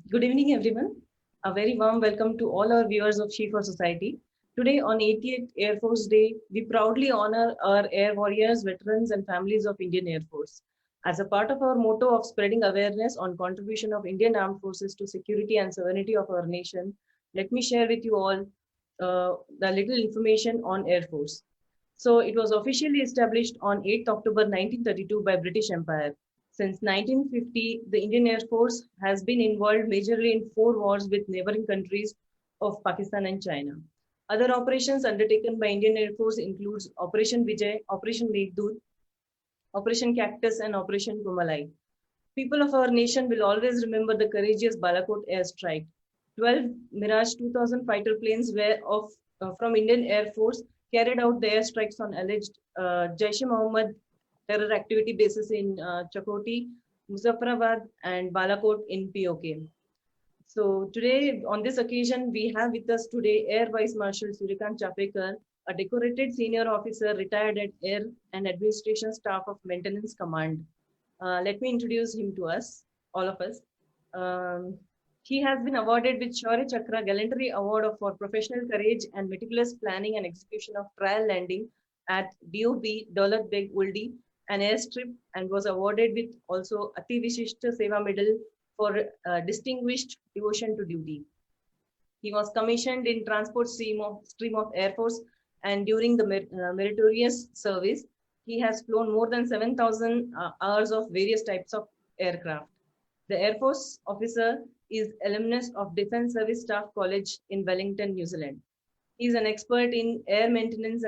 Good evening, everyone. A very warm welcome to all our viewers of She for Society. Today, on 80th Air Force Day, we proudly honor our air warriors, veterans, and families of Indian Air Force. As a part of our motto of spreading awareness on contribution of Indian Armed Forces to security and sovereignty of our nation, let me share with you all the little information on Air Force. So it was officially established on 8th October 1932 by British Empire. Since 1950, the Indian Air Force has been involved majorly in 4 wars with neighboring countries of Pakistan and China. Other operations undertaken by Indian Air Force includes Operation Vijay, Operation Meghdoot, Operation Cactus, and Operation Kumalai. People of our nation will always remember the courageous Balakot airstrike. 12 Mirage 2000 fighter planes from Indian Air Force carried out the airstrikes on alleged Jaish-e-Mohammed terror activity bases in Chakoti, Muzaffarabad, and Balakot in POK. So today, on this occasion, we have with us today Air Vice Marshal Suryakant Chapekar, a decorated senior officer retired at Air and Administration Staff of Maintenance Command. Let me introduce him to us, all of us. Um, he has been awarded with Shaurya Chakra Gallantry Award for professional courage and meticulous planning and execution of trial landing at DOB Daulat Beg Uldi, an airstrip, and was awarded with also Ati Vishishta Seva Medal for distinguished devotion to duty. He was commissioned in transport stream of Air Force, and during the meritorious service, he has flown more than 7,000 hours of various types of aircraft. The Air Force officer is alumnus of Defence Service Staff College in Wellington, New Zealand. He is an expert in air maintenance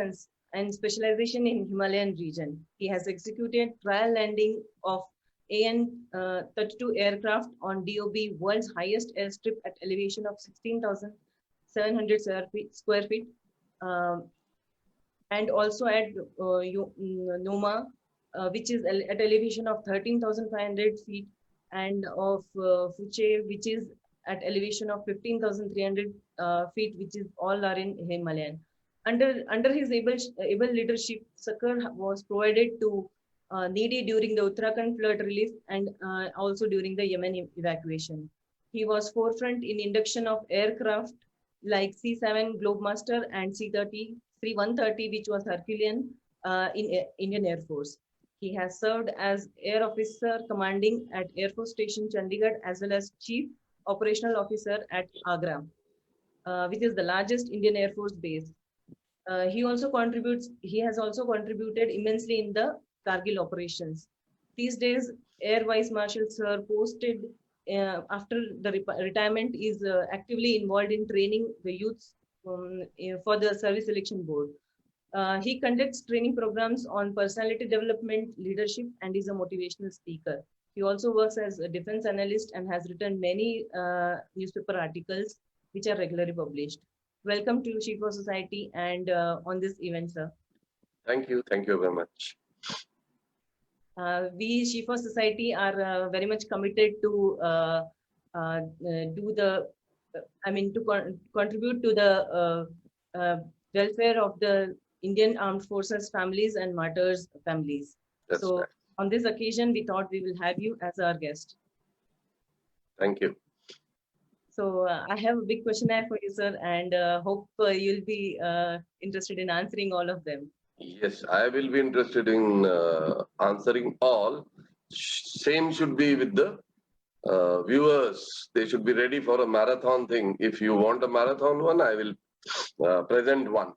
and specialization in Himalayan region. He has executed trial landing of AN-32 aircraft on DOB, world's highest airstrip at elevation of 16,700 square feet, and also at Noma, which is at elevation of 13,500 feet, and of Fuche, which is at elevation of 15,300 feet, which is all are in Himalayan. Under his able leadership, succor was provided to needy during the Uttarakhand flood relief and also during the Yemen evacuation. He was forefront in induction of aircraft like C-7 Globemaster and C-130, which was Herculean in Indian Air Force. He has served as Air Officer Commanding at Air Force Station Chandigarh, as well as Chief Operational Officer at Agra, which is the largest Indian Air Force base. He has also contributed immensely in the Kargil operations. These days, Air Vice Marshal Sir posted after the retirement is actively involved in training the youths for the Service Selection Board. He conducts training programs on personality development, leadership, and is a motivational speaker. He also works as a defense analyst and has written many newspaper articles which are regularly published. Welcome to She for Society and on this event, sir. Thank you very much. We She for Society are very much committed to contribute to the welfare of the Indian Armed Forces families and martyrs' families. That's so right. On this occasion, we thought we will have you as our guest. Thank you. So I have a big questionnaire for you, sir, and hope you'll be interested in answering all of them. Yes, I will be interested in answering all. Same should be with the viewers. They should be ready for a marathon thing. If you want a marathon one, I will present one.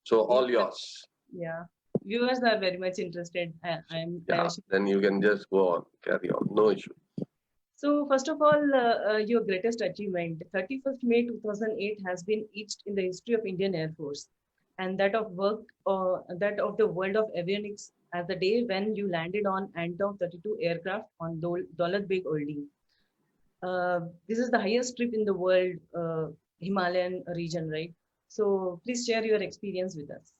So all yours. Yeah, viewers are very much interested. Then you can just go on, carry on, no issue. So first of all, your greatest achievement, 31st May 2008 has been etched in the history of Indian Air Force, and that of the world of avionics as the day when you landed on Antonov 32 aircraft on Daulat Beg Uldi. This is the highest trip in the world, Himalayan region, right? So please share your experience with us.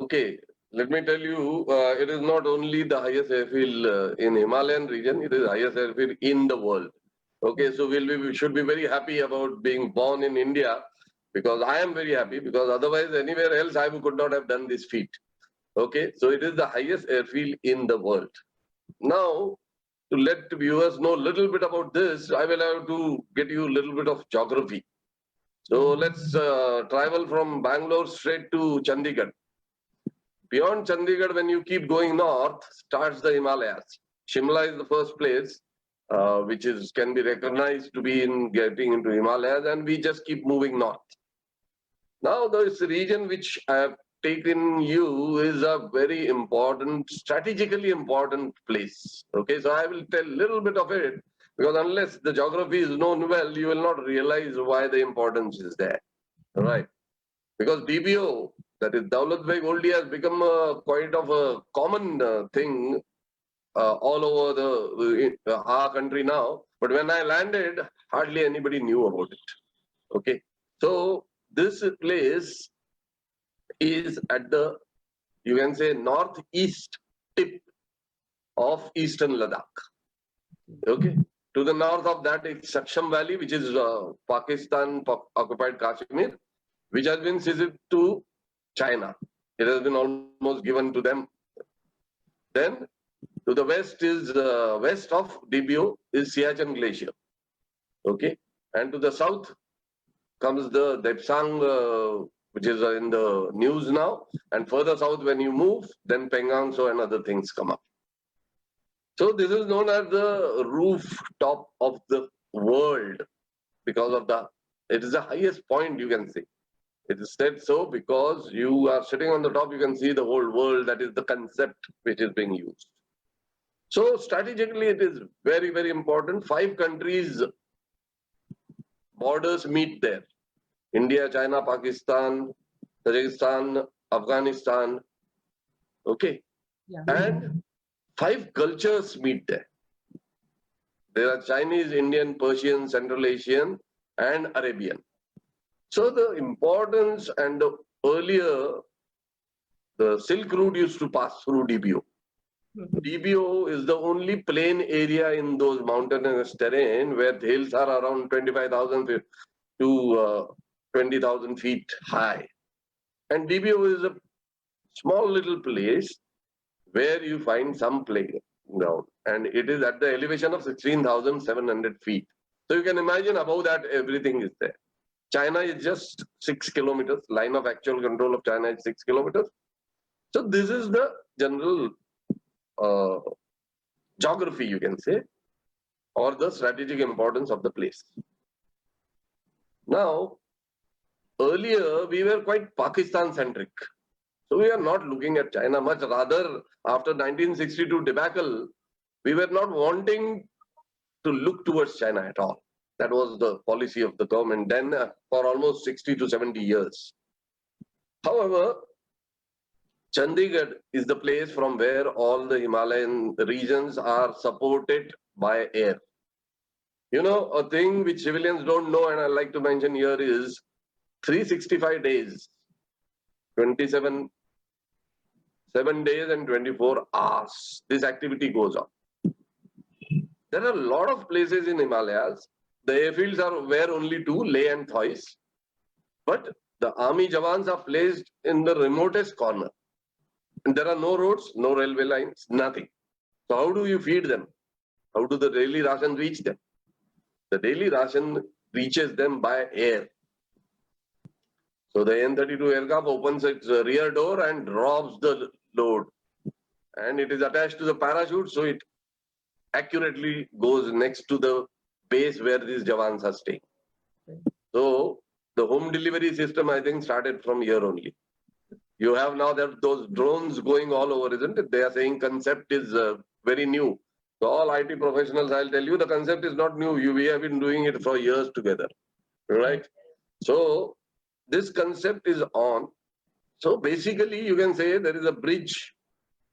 Okay, let me tell you, it is not only the highest airfield in Himalayan region, it is the highest airfield in the world. Okay, so we should be very happy about being born in India, because I am very happy, because otherwise anywhere else I could not have done this feat. Okay, so it is the highest airfield in the world. Now, to let viewers know a little bit about this, I will have to get you a little bit of geography. So let's travel from Bangalore straight to Chandigarh. Beyond Chandigarh, when you keep going north, starts the Himalayas. Shimla is the first place, which can be recognized to be in getting into Himalayas, and we just keep moving north. Now, this region which I have taken you is a very important, strategically important place. Okay, so I will tell a little bit of it, because unless the geography is known well, you will not realize why the importance is there. All right, because DBO, that is Daulat Beg Oldie, has become quite of a common thing all over our country now. But when I landed, hardly anybody knew about it. Okay, so this place is at the, you can say, northeast tip of eastern Ladakh. Okay, to the north of that is Saksham Valley, which is Pakistan occupied Kashmir, which has been ceded to China. It has been almost given to them. Then to the west is west of DBO is Siachen Glacier. Okay, and to the south comes the Depsang, which is in the news now. And further south, when you move, then Pengang Tso and other things come up. So this is known as the rooftop of the world because of it is the highest point, you can say. It is said so because you are sitting on the top, you can see the whole world. That is the concept which is being used. So strategically, it is very, very important. 5 countries borders meet there. India, China, Pakistan, Tajikistan, Afghanistan. Okay. Yeah. And 5 cultures meet there. There are Chinese, Indian, Persian, Central Asian, and Arabian. So the importance, and earlier, the Silk Route used to pass through DBO. DBO is the only plain area in those mountainous terrain where the hills are around 25,000 to 20,000 feet high. And DBO is a small little place where you find some playground. And it is at the elevation of 16,700 feet. So you can imagine above that everything is there. China is just 6 kilometers. Line of actual control of China is 6 kilometers. So this is the general geography, you can say, or the strategic importance of the place. Now, earlier we were quite Pakistan-centric. So we are not looking at China much. Rather, after 1962 debacle, we were not wanting to look towards China at all. That was the policy of the government then for almost 60 to 70 years. However, Chandigarh is the place from where all the Himalayan regions are supported by air. You know, a thing which civilians don't know, and I like to mention here, is 365 days, 7 days and 24 hours, this activity goes on. There are a lot of places in Himalayas. The airfields are where only 2, Leh and Thois. But the army jawans are placed in the remotest corner. And there are no roads, no railway lines, nothing. So how do you feed them? How do the daily ration reach them? The daily ration reaches them by air. So the N-32 aircraft opens its rear door and drops the load. And it is attached to the parachute, so it accurately goes next to the base where these jawans are staying. So the home delivery system, I think, started from here only. You have now those drones going all over, isn't it? They are saying concept is very new. So all IT professionals, I'll tell you, the concept is not new. We have been doing it for years together, right? So this concept is on. So basically, you can say there is a bridge,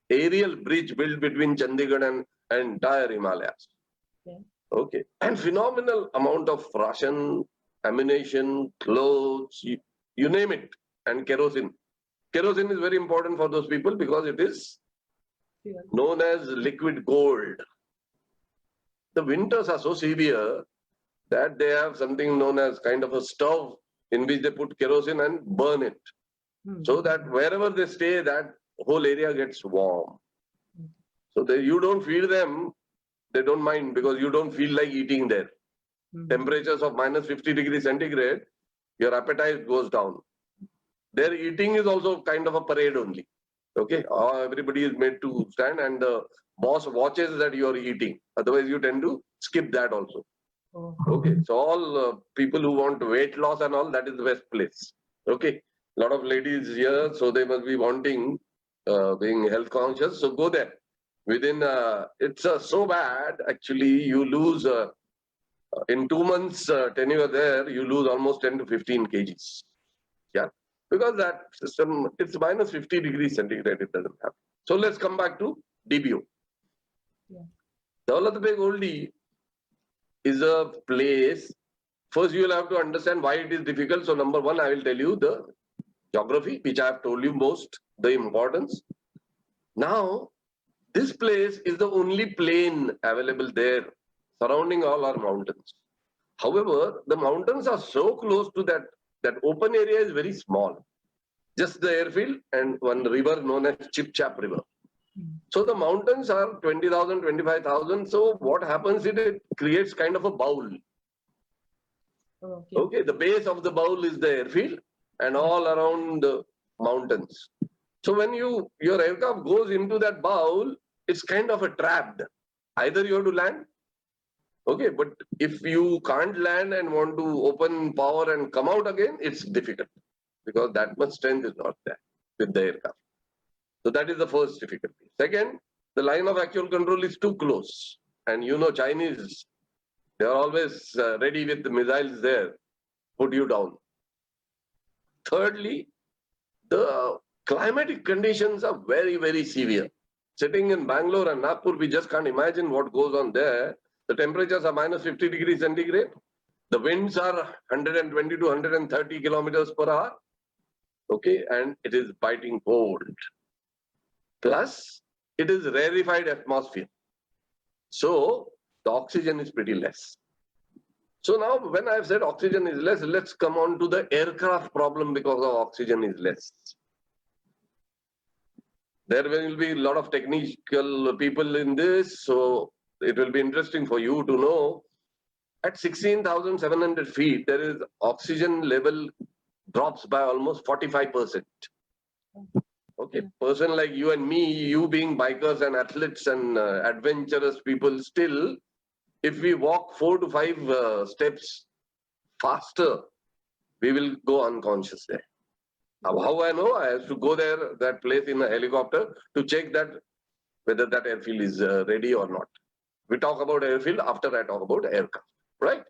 aerial bridge built between Chandigarh and entire Himalayas. Okay, and phenomenal amount of ration, ammunition, clothes, you name it, and kerosene. Kerosene is very important for those people because it is known as liquid gold. The winters are so severe that they have something known as kind of a stove in which they put kerosene and burn it. So that wherever they stay, that whole area gets warm. So you don't feed them they don't mind because you don't feel like eating there. Temperatures of minus 50 degrees centigrade, your appetite goes down. Their eating is also kind of a parade only. Okay, everybody is made to stand and the boss watches that you are eating. Otherwise, you tend to skip that also. Okay, so all people who want weight loss and all, that is the best place. Okay, a lot of ladies here, so they must be wanting being health conscious. So go there. Within it's so bad actually. You lose in 2 months tenure there. You lose almost 10 to 15 kgs. Yeah, because that system it's minus 50 degrees centigrade. It doesn't happen. So let's come back to DBO. Yeah. Daulat Beg Oldie is a place. First, you will have to understand why it is difficult. So, number one, I will tell you the geography, which I have told you most, the importance. Now, this place is the only plain available there, surrounding all our mountains. However, the mountains are so close to that open area is very small. Just the airfield and one river known as Chip Chap River. So the mountains are 20,000, 25,000. So what happens is it creates kind of a bowl. Okay, the base of the bowl is the airfield and all around the mountains. So when your aircraft goes into that bowl, it's kind of a trapped. Either you have to land, okay, but if you can't land and want to open power and come out again, it's difficult because that much strength is not there with the aircraft. So that is the first difficulty. Second, the line of actual control is too close. And you know, Chinese, they are always ready with the missiles there, put you down. Thirdly, the climatic conditions are very, very severe. Sitting in Bangalore and Nagpur, we just can't imagine what goes on there. The temperatures are minus 50 degrees centigrade. The winds are 120 to 130 kilometers per hour. Okay, and it is biting cold. Plus, it is rarefied atmosphere. So, the oxygen is pretty less. So now when I've said oxygen is less, let's come on to the aircraft problem because of oxygen is less. There will be a lot of technical people in this, so it will be interesting for you to know. At 16,700 feet, there is oxygen level drops by almost 45%. Okay, person like you and me, you being bikers and athletes and adventurous people, still, if we walk 4 to 5 steps faster, we will go unconscious there. Now, how I know? I have to go there, that place in a helicopter to check that whether that airfield is ready or not. We talk about airfield after I talk about aircraft, right?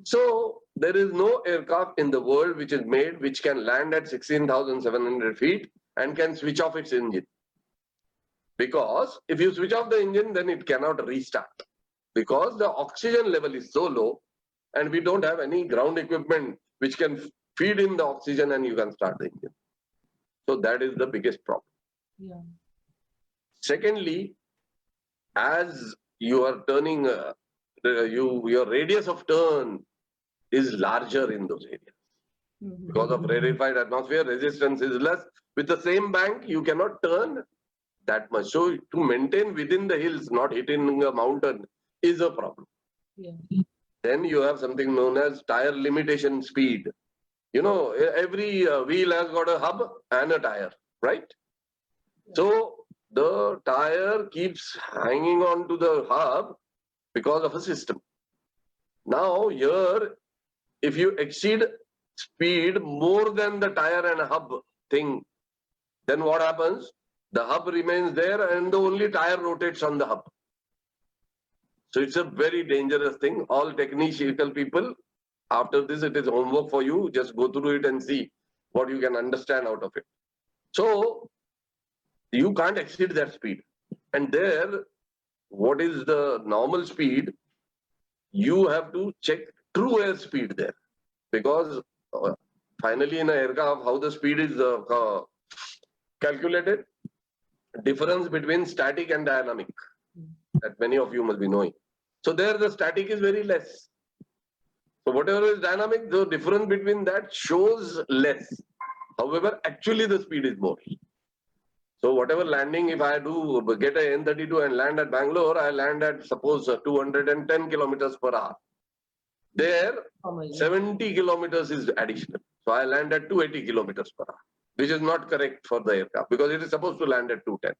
So there is no aircraft in the world which is made which can land at 16,700 feet and can switch off its engine. Because if you switch off the engine, then it cannot restart. Because the oxygen level is so low and we don't have any ground equipment which can feed in the oxygen and you can start the engine. So that is the biggest problem. Yeah. Secondly, as you are turning, your radius of turn is larger in those areas. Because of rarefied atmosphere, resistance is less. With the same bank, you cannot turn that much. So to maintain within the hills, not hitting a mountain, is a problem. Yeah. Then you have something known as tire limitation speed. You know, every wheel has got a hub and a tire, right? Yeah. So the tire keeps hanging on to the hub because of a system. Now here, if you exceed speed more than the tire and hub thing, then what happens? The hub remains there and the only tire rotates on the hub. So it's a very dangerous thing. All technical people, after this, it is homework for you. Just go through it and see what you can understand out of it. So you can't exceed that speed. And there, what is the normal speed? You have to check true air speed there. Because finally in an aircraft, how the speed is calculated? Difference between static and dynamic that many of you must be knowing. So there the static is very less. So whatever is dynamic, the difference between that shows less. However, actually the speed is more. So whatever landing, if I do get a N-32 and land at Bangalore, I land at suppose 210 kilometers per hour. There, 70 kilometers is additional. So I land at 280 kilometers per hour, which is not correct for the aircraft because it is supposed to land at 210.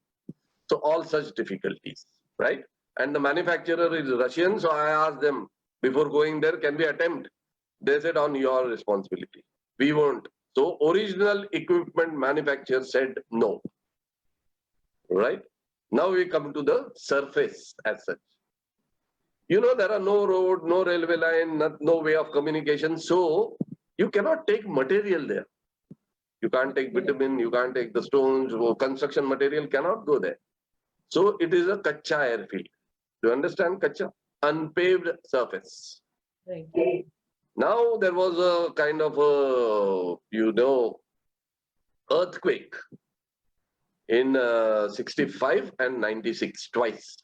So all such difficulties, right? And the manufacturer is Russian. So I asked them before going there, can we attempt? They said on your responsibility. We won't. So original equipment manufacturer said no. Right? Now we come to the surface as such. You know, there are no road, no railway line, no way of communication. So you cannot take material there. You can't take bitumen, you can't take the stones, construction material cannot go there. So it is a kacha airfield. Do you understand kacha? Unpaved surface. Right. Now there was a kind of a, earthquake in 65 and 96 twice.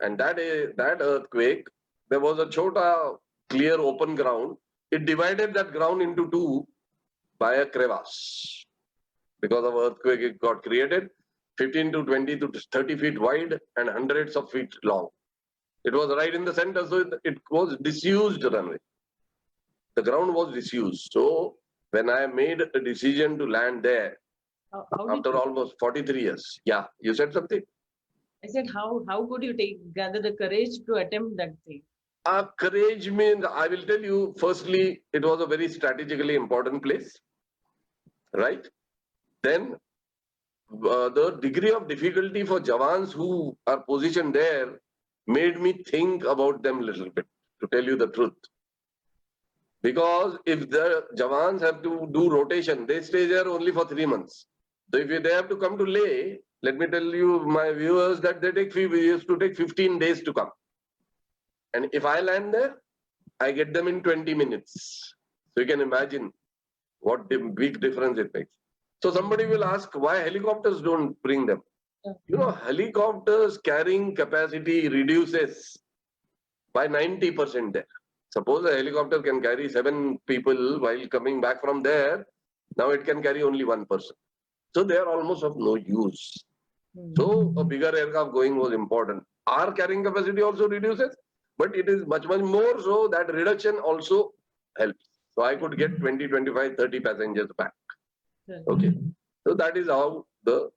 And that earthquake, there was a chota clear open ground. It divided that ground into two by a crevasse. Because of earthquake, it got created 15 to 20 to 30 feet wide and hundreds of feet long. It was right in the center, so it was disused runway. The ground was disused. So when I made a decision to land there, after almost 43 years, yeah, you said something? I said, how could you gather the courage to attempt that thing? Courage means, I will tell you, firstly, it was a very strategically important place, right? Then the degree of difficulty for Jawans who are positioned there made me think about them a little bit, to tell you the truth. Because if the Jawans have to do rotation, they stay there only for 3 months. So if they have to come to Leh, let me tell you, my viewers, that they used to take 15 days to come. And if I land there, I get them in 20 minutes. So you can imagine what big difference it makes. So somebody will ask why helicopters don't bring them. You know, helicopters carrying capacity reduces by 90% there. Suppose a helicopter can carry 7 people while coming back from there. Now it can carry only 1 person. So they are almost of no use. So a bigger aircraft going was important. Our carrying capacity also reduces, but it is much more so that reduction also helps. So I could get 20, 25, 30 passengers back. Okay. So that is how the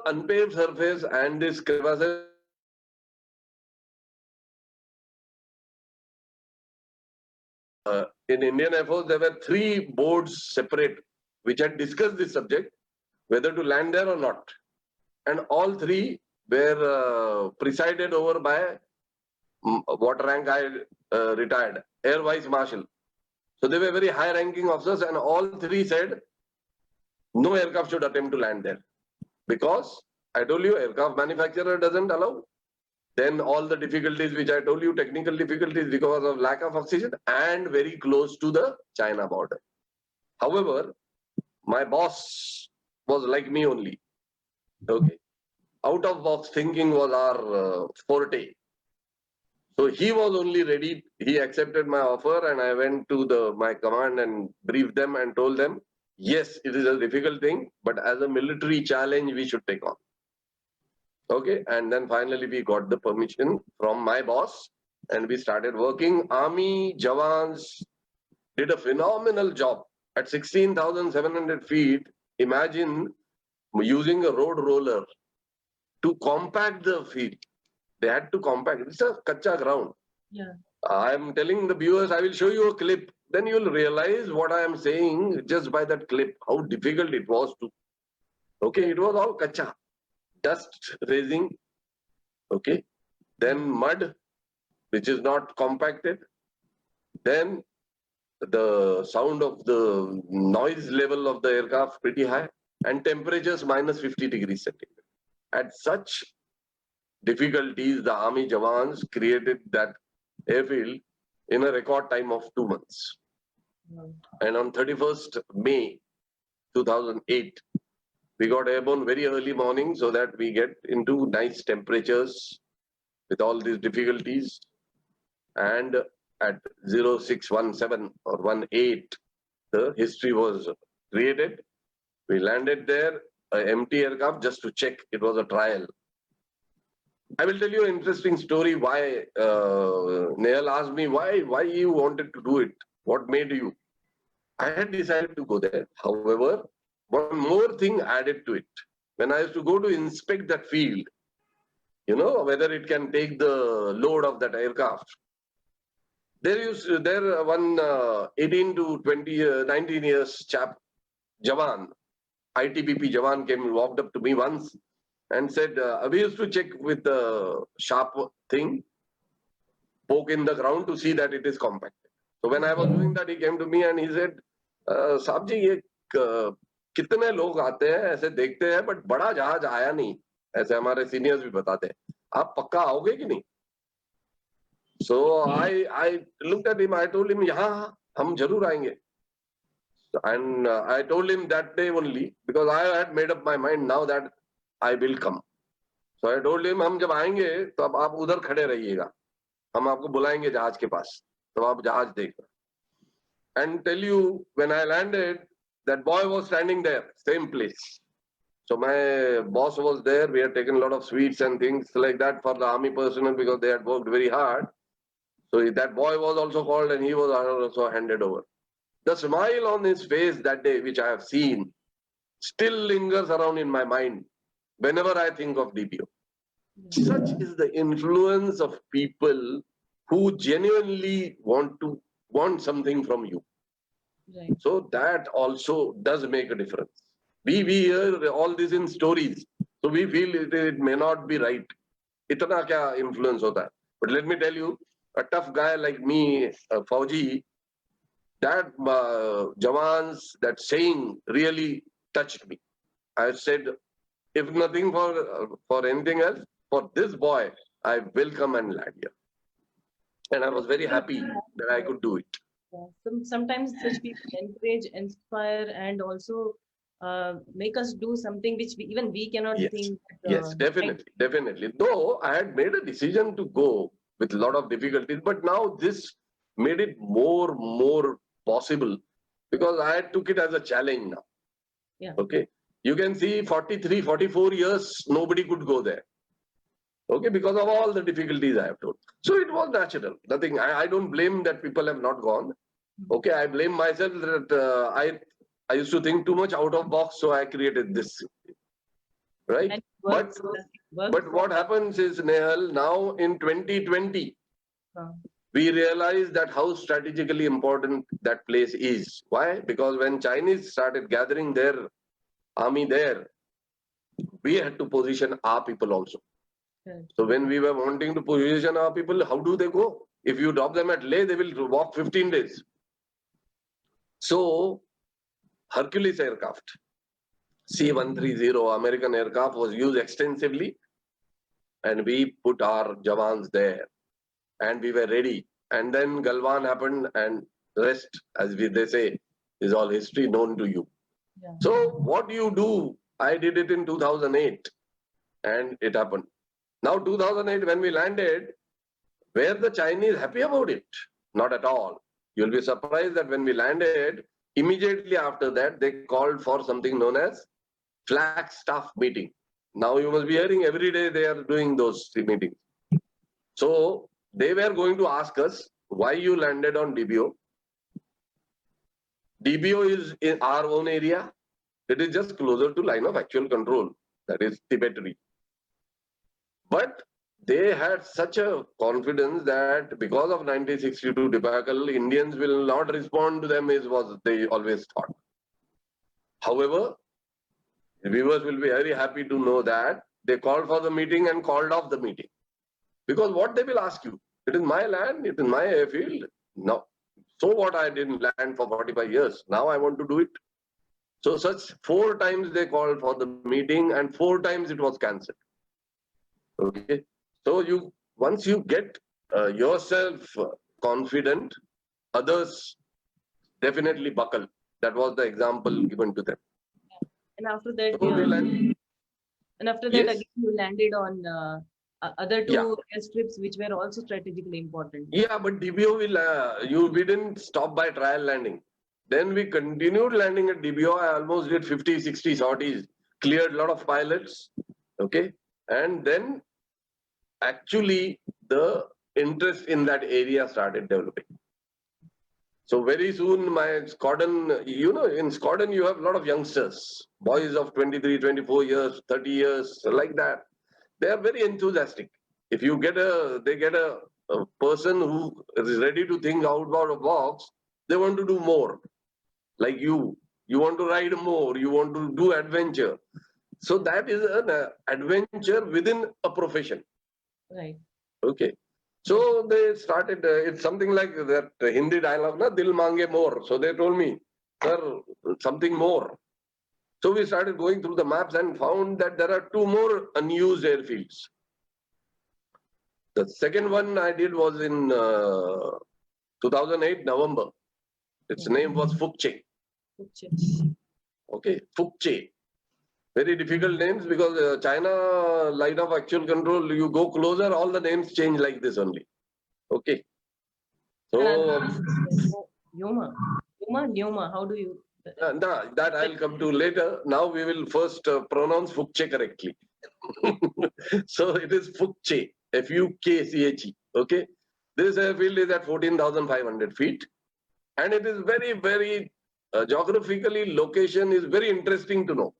unpaved surface and this crevasses. In Indian Air Force, there were 3 boards separate which had discussed this subject, whether to land there or not. And all 3 were presided over by what rank I retired, Air Vice Marshal. So they were very high ranking officers, and all 3 said no aircraft should attempt to land there. Because I told you, aircraft manufacturer doesn't allow. Then all the difficulties which I told you, technical difficulties because of lack of oxygen and very close to the China border. However, my boss was like me only. Okay. Out of box thinking was our forte. So he was only ready. He accepted my offer and I went to my command and briefed them and told them, yes, it is a difficult thing, but as a military challenge, we should take on. Okay, and then finally we got the permission from my boss and we started working. Army Jawans did a phenomenal job at 16,700 feet. Imagine using a road roller to compact the field. They had to compact. It's a kacha ground. Yeah. I am telling the viewers, I will show you a clip. Then you will realize what I am saying just by that clip, how difficult it was to. Okay, it was all kacha. Dust raising, okay, then mud, which is not compacted, then the sound of the noise level of the aircraft pretty high, and temperatures minus 50 degrees centigrade. At such difficulties, the Army Jawans created that airfield in a record time of 2 months. And on 31st May 2008, we got airborne very early morning so that we get into nice temperatures with all these difficulties. And at 0617 or 18, the history was created. We landed there. an empty aircraft just to check. It was a trial. I will tell you an interesting story why Nehal asked me why you wanted to do it. What made you? I had decided to go there. However, one more thing added to it. When I used to go to inspect that field, you know, whether it can take the load of that aircraft. There one 18 to 20, 19 years chap, Jawan, ITBP Jawan walked up to me once and said, we used to check with the sharp thing, poke in the ground to see that it is compact. So when I was doing that, he came to me and he said, साहब जी ये कितने लोग आते हैं ऐसे देखते हैं but बड़ा जहाज आया नहीं, ऐसे हमारे सीनियर्स भी बताते हैं, आप पक्का आओगे कि नहीं? So I looked at him. I told him, "Yeah, हम जरूर आएंगे." And I told him that day only because I had made up my mind now that I will come. So I told him, हम जब आएंगे तो अब आप उधर खड़े रहिएगा, हम आपको बुलाएंगे जहाज के पास, तो आप जहाज देखना. And tell you, when I landed, that boy was standing there, same place. So my boss was there. We had taken a lot of sweets and things like that for the army personnel because they had worked very hard. So that boy was also called and he was also handed over. The smile on his face that day, which I have seen, still lingers around in my mind whenever I think of DPO. Such is the influence of people who genuinely want something from you. Right. So that also does make a difference. We hear all this in stories, so we feel it may not be right. Itna kya influence hota hai. But let me tell you, a tough guy like me, Fauji, that Jawan's, that saying really touched me. I said, if nothing for anything else, for this boy, I will come and land here. And I was very happy that I could do it. Yeah. Sometimes such people encourage, inspire, and also make us do something which even we cannot Yes. think. Yes, definitely. Though I had made a decision to go with a lot of difficulties, but now this made it more possible because I took it as a challenge now. Yeah. Okay. You can see 43, 44 years, nobody could go there. Okay, because of all the difficulties I have told. So it was natural. Nothing. I don't blame that people have not gone. Okay, I blame myself that I used to think too much out of box, so I created this. Right? And But what happens is, Nehal, now in 2020, we realize that how strategically important that place is. Why? Because when Chinese started gathering their army there, we had to position our people also. So when we were wanting to position our people, how do they go? If you drop them at Leh, they will walk 15 days. So Hercules aircraft, C-130 American aircraft was used extensively, and we put our Jawans there, and we were ready. And then Galwan happened, and rest, as they say, is all history known to you. Yeah. So what do you do? I did it in 2008, and it happened. Now 2008, when we landed, were the Chinese happy about it? Not at all. You'll be surprised that when we landed, immediately after that, they called for something known as flag staff meeting. Now you must be hearing every day they are doing those meetings. So they were going to ask us why you landed on DBO. DBO is in our own area. It is just closer to line of actual control. That is Tibet. But they had such a confidence that because of 1962 debacle, Indians will not respond to them is what they always thought. However, viewers will be very happy to know that they called for the meeting and called off the meeting. Because what they will ask you, it is my land, it is my airfield. No. So what, I didn't land for 45 years. Now I want to do it. So such 4 times they called for the meeting and 4 times it was cancelled. Okay. So once you get yourself confident, others definitely buckle. That was the example given to them. And after that, So again Yes. you landed on other 2 Yeah. airstrips which were also strategically important. Yeah, but DBO we didn't stop by trial landing. Then we continued landing at DBO. I almost did 50, 60 sorties cleared a lot of pilots, okay, and then actually the interest in that area started developing. So very soon my squadron, in squadron you have a lot of youngsters, boys of 23, 24 years, 30 years, like that. They are very enthusiastic. If you they get a person who is ready to think out of the box, they want to do more. Like you want to ride more, you want to do adventure. So that is an adventure within a profession. Right. Okay. So they started, it's something like that Hindi dialogue, na, Dil mange more. So they told me, sir, something more. So we started going through the maps and found that there are two more unused airfields. The second one I did was in 2008, November. Its name was Fukche. Okay, Fukche. Very difficult names because China line of actual control, you go closer, all the names change like this only. Okay. So, Yoma, Nyoma, how do you? that I'll come to later. Now we will first pronounce Fukche correctly. So it is Fukche, Fukche. Okay. This airfield is at 14,500 feet. And it is very, very geographically, location is very interesting to know.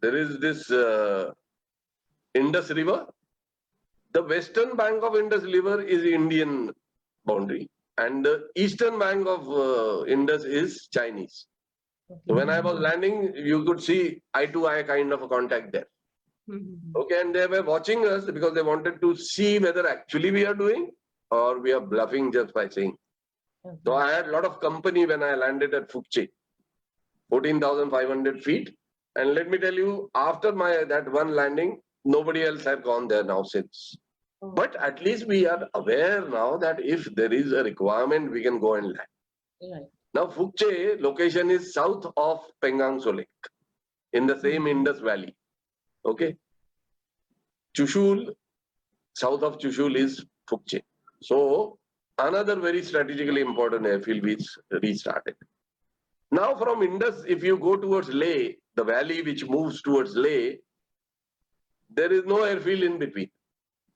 There is this Indus River. The western bank of Indus River is Indian boundary, and the eastern bank of Indus is Chinese. Okay. So when I was landing, you could see eye to eye kind of a contact there. Okay, and they were watching us because they wanted to see whether actually we are doing or we are bluffing just by saying. Okay. So I had a lot of company when I landed at Fukche, 14,500 feet. And let me tell you, after that one landing, nobody else had gone there now since. Oh. But at least we are aware now that if there is a requirement, we can go and land. Right. Now Fukche location is south of Pengang So Lake, in the same Indus Valley. Okay. Chushul, south of Chushul is Fukche. So another very strategically important airfield which restarted. Now from Indus, if you go towards Leh, the valley which moves towards Leh, there is no airfield in between.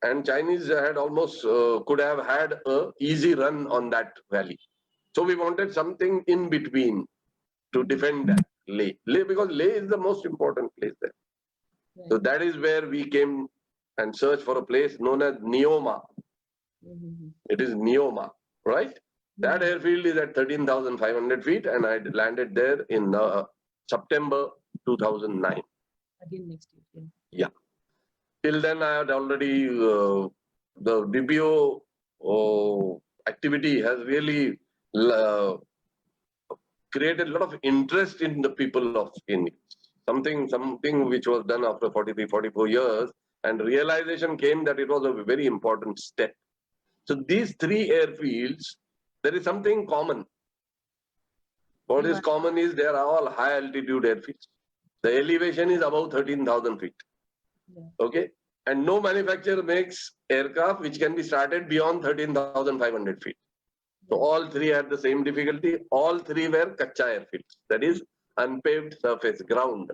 And Chinese had almost could have had an easy run on that valley. So we wanted something in between to defend that Leh. Because Leh is the most important place there. Right. So that is where we came and searched for a place known as Neoma. It is Neoma, right? That airfield is at 13,500 feet, and I landed there in September 2009. Again next year. Yeah. Till then, I had already, the DPO activity has really created a lot of interest in the people of India. Something which was done after 43, 44 years, and realization came that it was a very important step. So these three airfields, there is something common. What is common is they are all high altitude airfields. The elevation is above 13,000 feet. Yeah. Okay. And no manufacturer makes aircraft which can be started beyond 13,500 feet. So all three had the same difficulty. All three were Kacha airfields. That is unpaved surface, ground.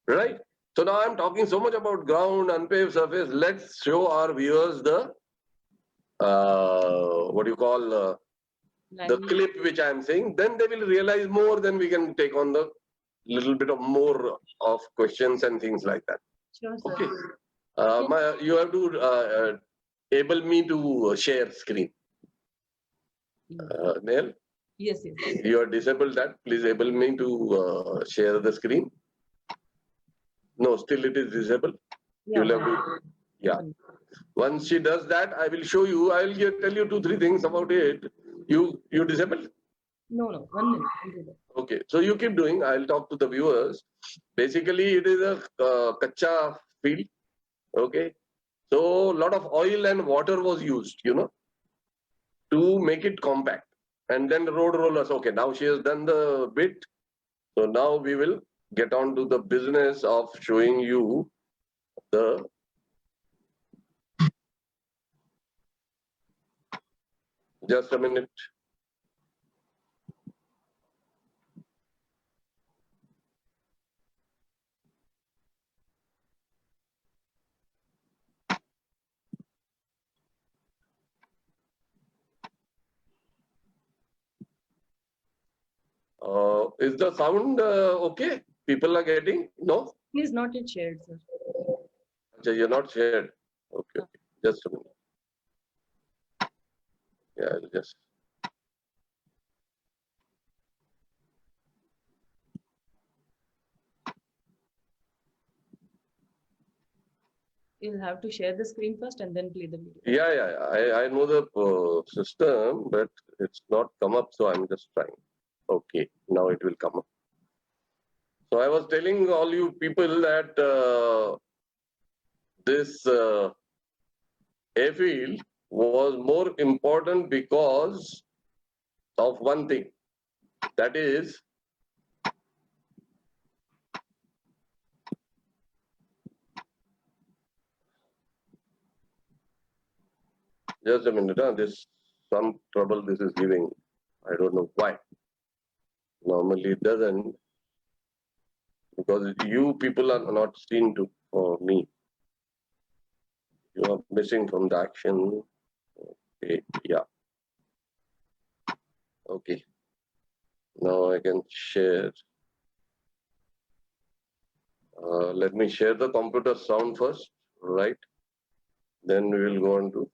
Right? So now I'm talking so much about ground, unpaved surface. Let's show our viewers the the clip which I am saying. Then they will realize more. Then we can take on the little bit of more of questions and things like that. Sure, sir. Okay. You have to able me to share screen. Neil? Yes. You are disabled that. Please able me to share the screen. No, still it is disabled. Yeah. You'll have to, yeah. Once she does that, I will show you. I will tell you 2-3 things about it. You disabled? No. 1 minute. Okay. So you keep doing. I'll talk to the viewers. Basically, it is a kacha field. Okay. So a lot of oil and water was used, to make it compact. And then the road rollers. Okay. Now she has done the bit. So now we will get on to the business of showing you the just a minute. is the sound okay? People are getting? No? It is not yet shared, sir. Okay, you're not shared. Okay, okay. Just a minute. Yeah, I'll just. You'll have to share the screen first and then play the video. Yeah. I know the system, but it's not come up, so I'm just trying. Okay, now it will come up. So I was telling all you people that this airfield was more important because of one thing. That is, just a minute, this some trouble this is giving. I don't know why. Normally it doesn't, because you people are not seen to for me. You are missing from the action. Okay, yeah. Okay. Now I can share. Let me share the computer sound first, right? Then we will go on to.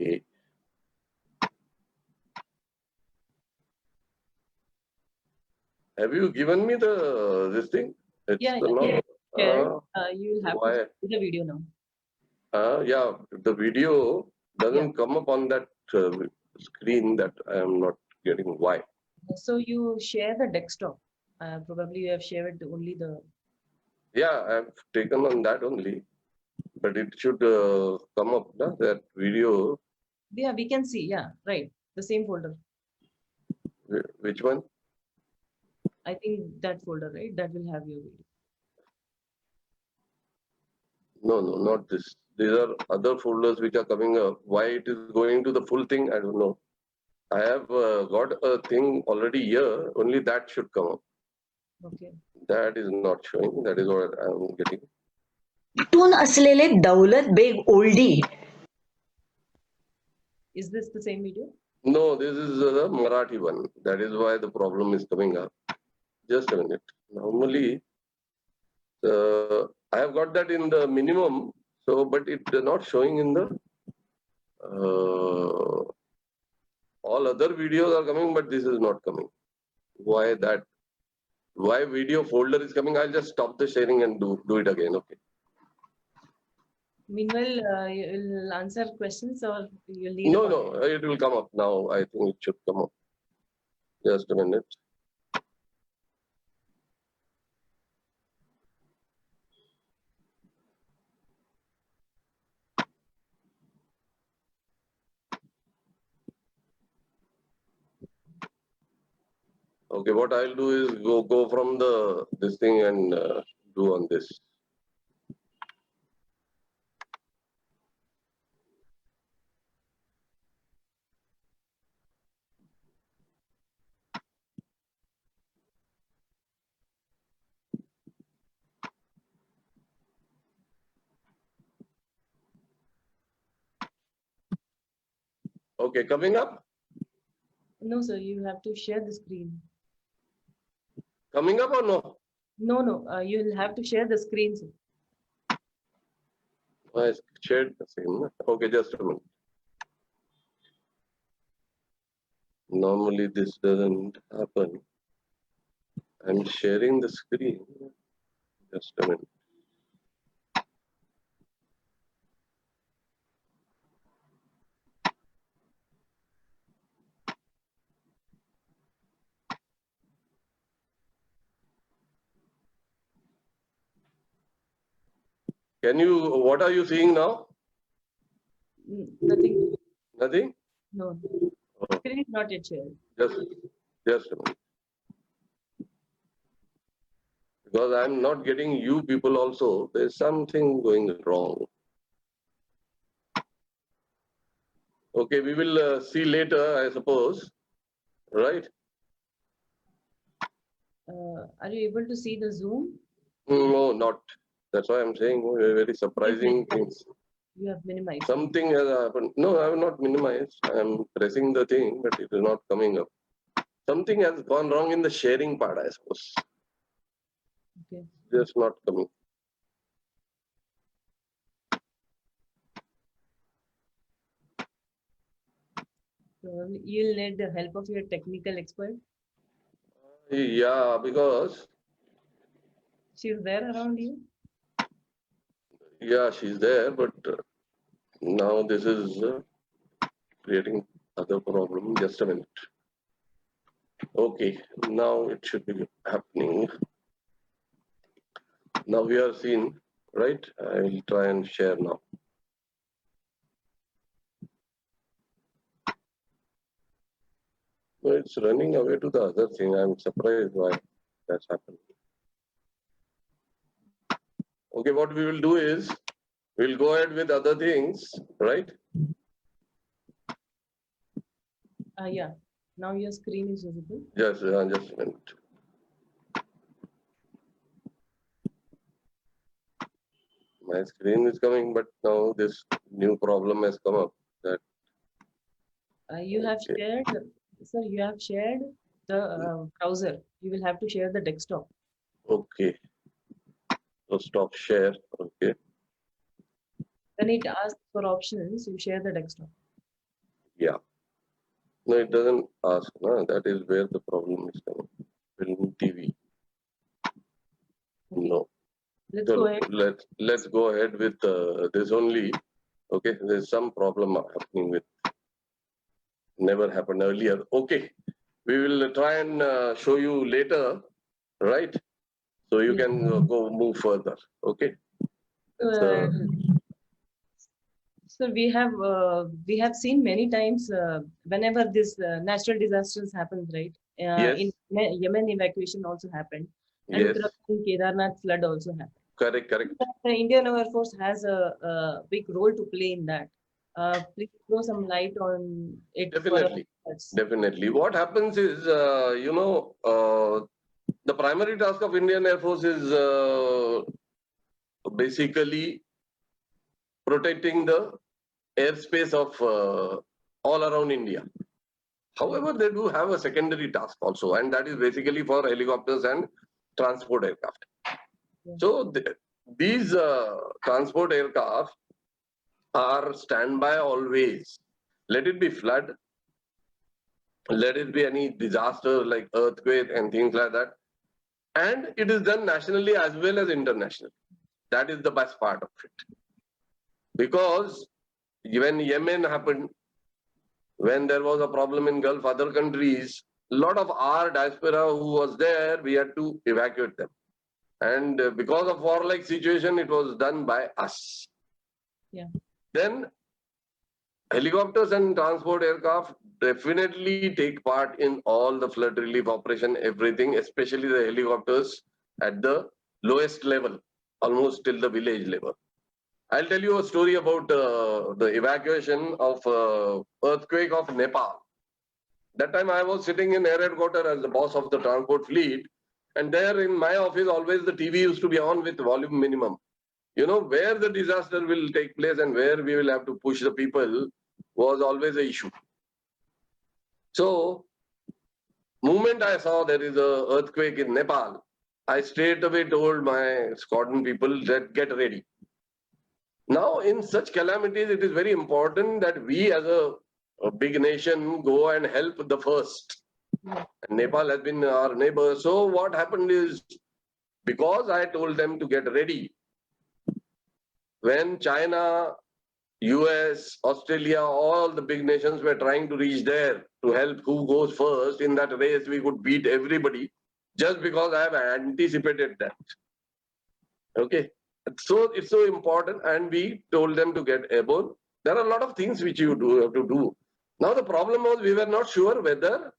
Okay. Have you given me this thing? It's Yeah, not. shared. You'll have why? to see the video now. Yeah, the video doesn't come up on that screen. That I am not getting. Why? So you share the desktop. Probably you have shared only the. Yeah, I've taken on that only, but it should come up, no? That video. Yeah, we can see. Yeah, right. The same folder. Which one? I think that folder, right? That will have your video. No, not this. These are other folders which are coming up. Why it is going to the full thing, I don't know. I have got a thing already here. Only that should come up. Okay. That is not showing. That is what I am getting. टून असलेले Daulat Beg Oldi. Is this the same video? No, this is the Marathi one. That is why the problem is coming up. Just a minute. Normally, I have got that in the minimum. So, but it is not showing in the. All other videos are coming, but this is not coming. Why that? Why video folder is coming? I'll just stop the sharing and do it again. Okay. Meanwhile, you'll answer questions or you'll need. No, it will come up now. I think it should come up. Just a minute. Okay, what I'll do is go from this thing and do on this. Okay, coming up? No, sir, you have to share the screen. Coming up or no? No, you'll have to share the screen, sir. I shared the same. Okay, just a minute. Normally this doesn't happen. I'm sharing the screen. Just a minute. Can you, what are you seeing now? Nothing. Nothing? No. Oh. Screen is not yet shared. Just a minute. Because I'm not getting you people also. There's something going wrong. Okay, we will see later, I suppose. Right? Are you able to see the Zoom? No, not. That's why I'm saying very surprising things. You have minimized. Something has happened. No, I have not minimized. I'm pressing the thing, but it is not coming up. Something has gone wrong in the sharing part, I suppose. Okay. Just not coming. So you'll need the help of your technical expert. Yeah, because She's there around you. yeah, she's there, but now this is creating other problem. Just a minute. Okay, now it should be happening. Now we are seen, right? I will try and share now. No, it's running away to the other thing. I'm surprised why that's happened. Okay, what we will do is we'll go ahead with other things, right? Yeah. Now your screen is visible. Just a minute. My screen is coming, but now this new problem has come up. That You have Okay. shared, sir, you have shared the browser. You will have to share the desktop. okay. So stop share. Okay. When it asks for options, you share the desktop. Yeah. No, it doesn't ask. No, that is where the problem is coming. Film TV. Okay. No. Let's So go ahead. let's go ahead with this only. Okay. There's some problem happening with. Never happened earlier. Okay. We will try and show you later, right? So you Yeah. can go move further. Okay. It's, So we have seen many times whenever this natural disasters happens, right? Yes. In Yemen evacuation also happened, and Yes. Uttarakhand Kedarnath flood also happened. Correct. Correct. The Indian Air Force has a big role to play in that. Please throw some light on it. Definitely. For us. Definitely. What happens is, the primary task of Indian Air Force is basically protecting the airspace of all around India. However, they do have a secondary task also, and that is basically for helicopters and transport aircraft. Yeah. So these transport aircraft are standby always. Let it be flood, let it be any disaster like earthquake and things like that. And it is done nationally as well as internationally. That is the best part of it. Because when Yemen happened, when there was a problem in Gulf, other countries, a lot of our diaspora who was there, we had to evacuate them. And because of war-like situation, it was done by us. Yeah. Then helicopters and transport aircraft definitely take part in all the flood relief operation, everything, especially the helicopters at the lowest level, almost till the village level. I'll tell you a story about the evacuation of earthquake of Nepal. That time I was sitting in air headquarters as the boss of the transport fleet, and there in my office always the TV used to be on with volume minimum. You know, where the disaster will take place and where we will have to push the people was always an issue. So, moment I saw there is a earthquake in Nepal, I straight away told my squadron people that get ready. Now, in such calamities, it is very important that we as a big nation go and help the first. Yeah. Nepal has been our neighbor. So what happened is, because I told them to get ready, when China, US, Australia, all the big nations were trying to reach there to help who goes first, in that race we could beat everybody, just because I have anticipated that. Okay. So it's so important, and we told them to get airborne. There are a lot of things which you have to do. Now the problem was we were not sure whether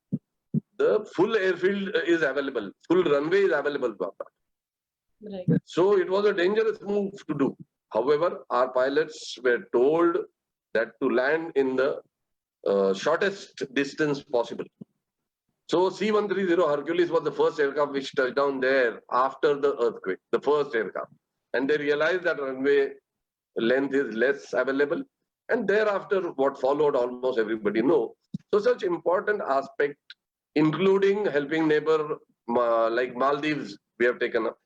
the full airfield is available, full runway is available. Right. So it was a dangerous move to do. However, our pilots were told that to land in the shortest distance possible. So C-130 Hercules was the first aircraft which touched down there after the earthquake, the first aircraft. And they realized that runway length is less available. And thereafter, what followed, almost everybody know. So such important aspect, including helping neighbor like Maldives, we have taken up.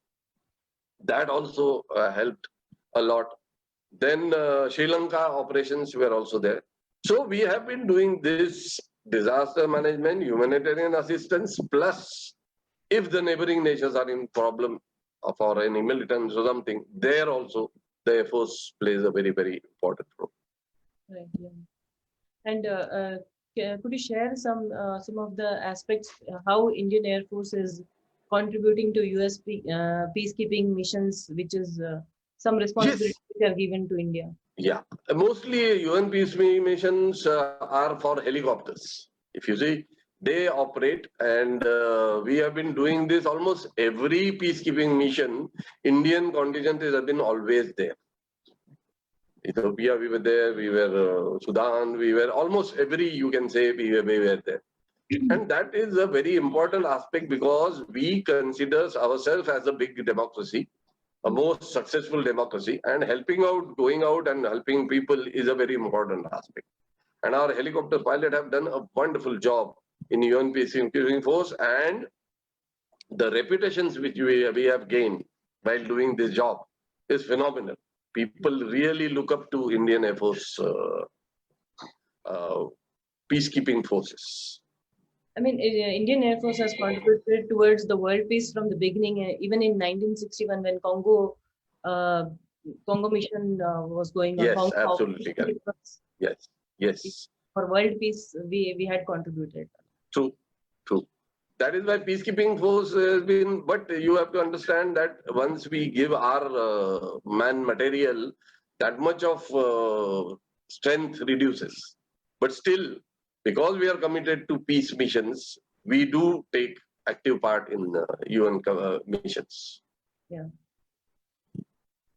That also helped a lot. Then Sri Lanka operations were also there. So we have been doing this disaster management, humanitarian assistance, plus if the neighboring nations are in problem for any militant or something, there also the Air Force plays a very, very important role. Right. Yeah. And could you share some of the aspects how Indian Air Force is contributing to US peacekeeping missions, which is some responsibilities which are given to India? Yeah, mostly UN peace missions are for helicopters. If you see, they operate, and we have been doing this almost every peacekeeping mission. Indian contingent has been always there. Ethiopia, we were there. We were Sudan. We were almost every, you can say, we were there. And that is a very important aspect because we consider ourselves as a big democracy, a most successful democracy, and helping out, going out and helping people is a very important aspect. And our helicopter pilot have done a wonderful job in UN Peacekeeping Force, and the reputations which we have gained while doing this job is phenomenal. People really look up to Indian Air Force peacekeeping forces. I mean, Indian Air Force has contributed towards the world peace from the beginning. Even in 1961, when Congo mission was going on. Yes, absolutely correct. Yes, yes. For world peace, we had contributed. True, true. That is why peacekeeping force has been. But you have to understand that once we give our man material, that much of strength reduces. But still, because we are committed to peace missions, we do take active part in UN missions. Yeah.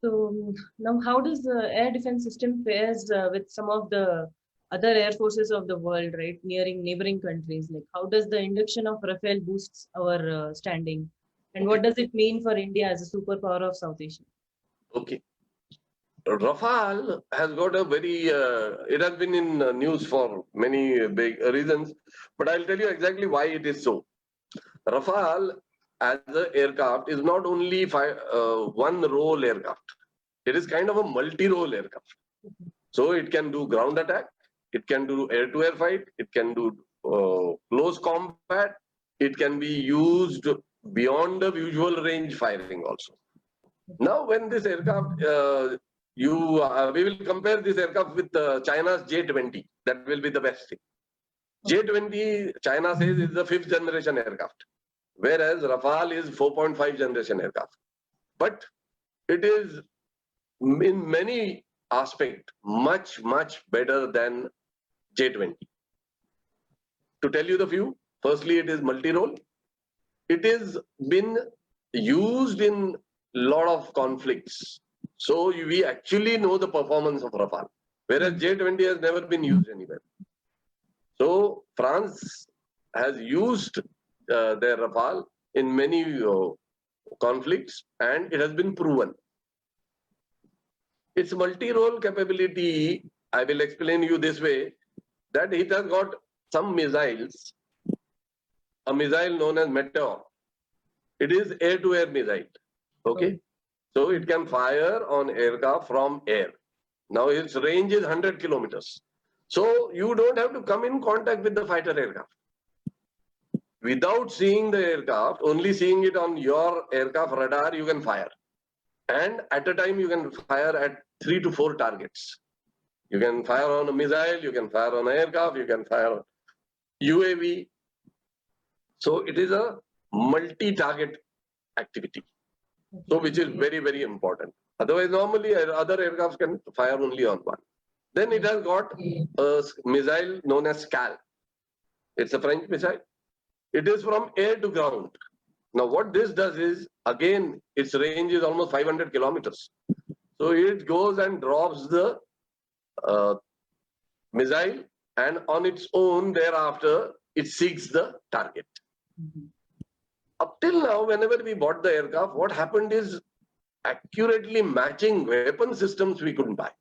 So now, how does the air defense system fares with some of the other air forces of the world, right, neighboring countries? Like, how does the induction of Rafale boosts our standing, and what does it mean for India as a superpower of South Asia? Okay. Rafale has got a very, it has been in news for many big reasons, but I'll tell you exactly why it is so. Rafale as an aircraft is not only one role aircraft. It is kind of a multi-role aircraft. So it can do ground attack, it can do air-to-air fight, it can do close combat, it can be used beyond the usual range firing also. Now when this aircraft, we will compare this aircraft with China's J-20. That will be the best thing. J-20, China says, is the 5th generation aircraft, whereas Rafale is 4.5 generation aircraft. But it is in many aspects much, much better than J-20. To tell you the few, firstly, it is multi-role. It has been used in a lot of conflicts. So we actually know the performance of Rafale, whereas J-20 has never been used anywhere. So France has used their Rafale in many conflicts, and it has been proven. Its multi-role capability, I will explain you this way, that it has got some missiles, a missile known as Meteor. It is air-to-air missile, okay? So it can fire on aircraft from air. Now its range is 100 kilometers. So you don't have to come in contact with the fighter aircraft. Without seeing the aircraft, only seeing it on your aircraft radar, you can fire. And at a time, you can fire at 3 to 4 targets. You can fire on a missile, you can fire on an aircraft, you can fire on UAV. So it is a multi-target activity. So which is very, very important. Otherwise, normally other aircrafts can fire only on one. Then it has got a missile known as SCAL. It's a French missile. It is from air to ground. Now what this does is, again, its range is almost 500 kilometers. So it goes and drops the missile, and on its own thereafter, it seeks the target. Mhm. Up till now, whenever we bought the aircraft, what happened is accurately matching weapon systems we couldn't buy.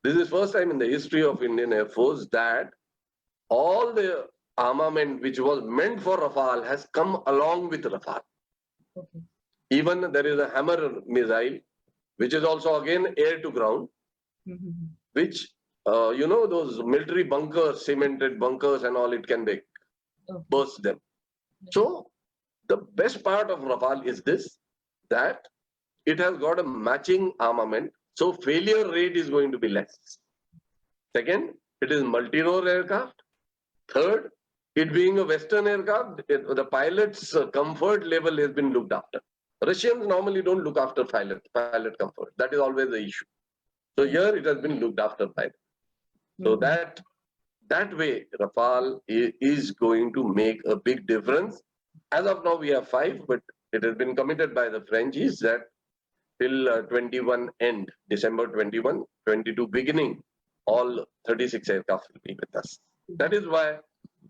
This is first time in the history of Indian Air Force that all the armament which was meant for Rafale has come along with Rafale. Okay. Even there is a Hammer missile, which is also again air to ground, Mhm. which, those military bunkers, cemented bunkers and all, it can be Okay. burst them. So the best part of Rafale is this, that it has got a matching armament, so failure rate is going to be less. Second, it is multi-role aircraft. Third, it being a Western aircraft, the pilot's comfort level has been looked after. Russians normally don't look after pilot comfort. That is always the issue. So here it has been looked after by them. So Mhm. that way, Rafale is going to make a big difference. As of now, we have 5, but it has been committed by the Frenchies that till 21 end, December 21, 22 beginning, all 36 aircraft will be with us. That is why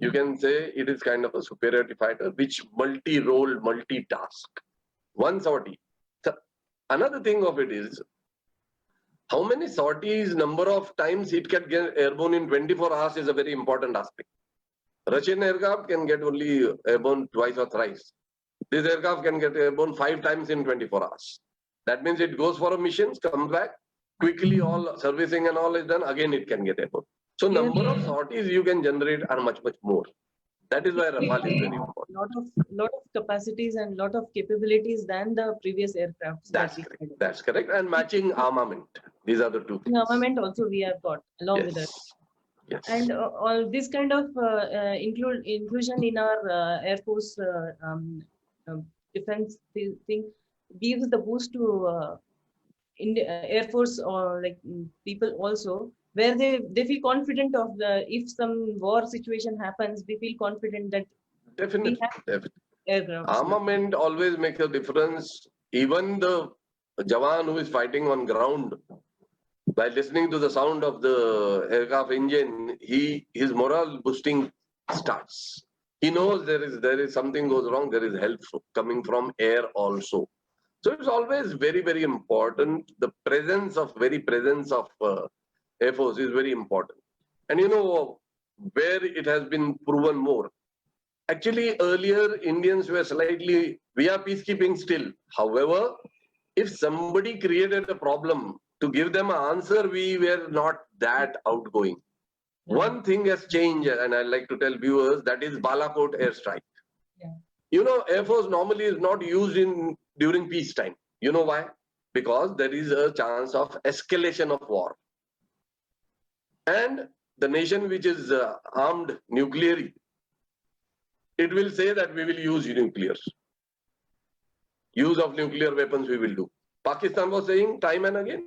you can say it is kind of a superiority fighter, which multi-role, multitask. One sortie. So another thing of it is, how many sorties, number of times it can get airborne in 24 hours is a very important aspect. Russian aircraft can get only airborne twice or thrice. This aircraft can get airborne 5 times in 24 hours. That means it goes for a mission, comes back, quickly all servicing and all is done, again it can get airborne. So Here number we of sorties you can generate are much, much more. That is why Rafale is very important. lot of capacities and lot of capabilities than the previous aircrafts that That's we correct. had. That's correct. And matching armament. These are the two things. Armament also we have got along with us. Yes. Yes. And all this kind of inclusion in our Air Force defense thing gives the boost to Air Force or like people also, where they feel confident of if some war situation happens, we feel confident that we Definitely. have Definitely. aircrafts. Armament always makes a difference. Even the Jawan who is fighting on ground, by listening to the sound of the aircraft engine, his morale boosting starts. He knows there is something goes wrong. There is help coming from air also. So it's always very, very important. The very presence of Air Force is very important. And you know where it has been proven more. Actually, earlier Indians were we are peacekeeping still. However, if somebody created a problem, to give them an answer, we were not that outgoing. One thing has changed, and I'd like to tell viewers, that is Balakot airstrike. Yeah. You know, Air Force normally is not used during peacetime. You know why? Because there is a chance of escalation of war. And the nation which is armed nuclearly, it will say that we will use nuclears. Use of nuclear weapons we will do. Pakistan was saying time and again,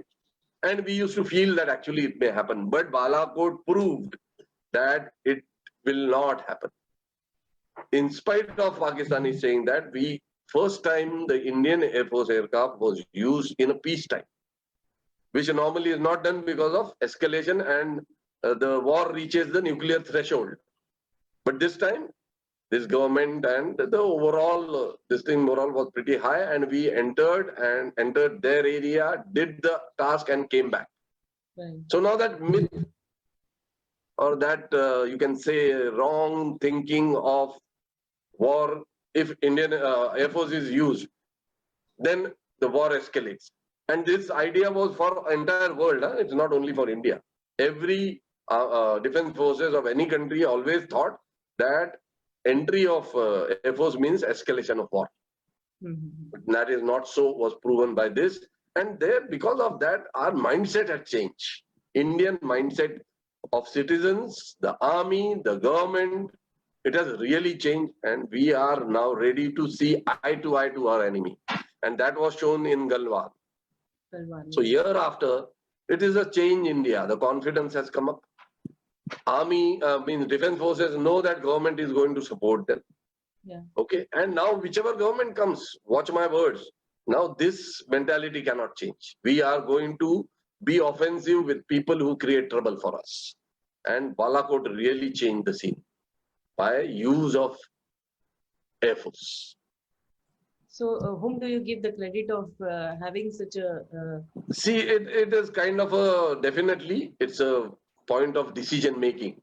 and we used to feel that actually it may happen. But Balakot proved that it will not happen. In spite of Pakistani saying that, first time the Indian Air Force aircraft was used in a peacetime, which normally is not done because of escalation and the war reaches the nuclear threshold. But this time, this government and the overall morale was pretty high, and we entered their area, did the task and came back. Right. So now that myth or that you can say wrong thinking of war, if Indian Air Force is used, then the war escalates. And this idea was for entire world. It's not only for India. Every defense forces of any country always thought that entry of Air Force means escalation of war. Mm-hmm. But that is not so, was proven by this. And there, because of that, our mindset had changed. Indian mindset of citizens, the army, the government, it has really changed, and we are now ready to see eye to our enemy. And that was shown in Galwan. So year after, it is a change in India. The confidence has come up. Army, means defense forces know that government is going to support them. Yeah. Okay. And now whichever government comes, watch my words. Now this mentality cannot change. We are going to be offensive with people who create trouble for us. And Balakot really changed the scene. by use of Air Force. So, whom do you give the credit of having such a? See, it is kind of definitely, it's a point of decision making.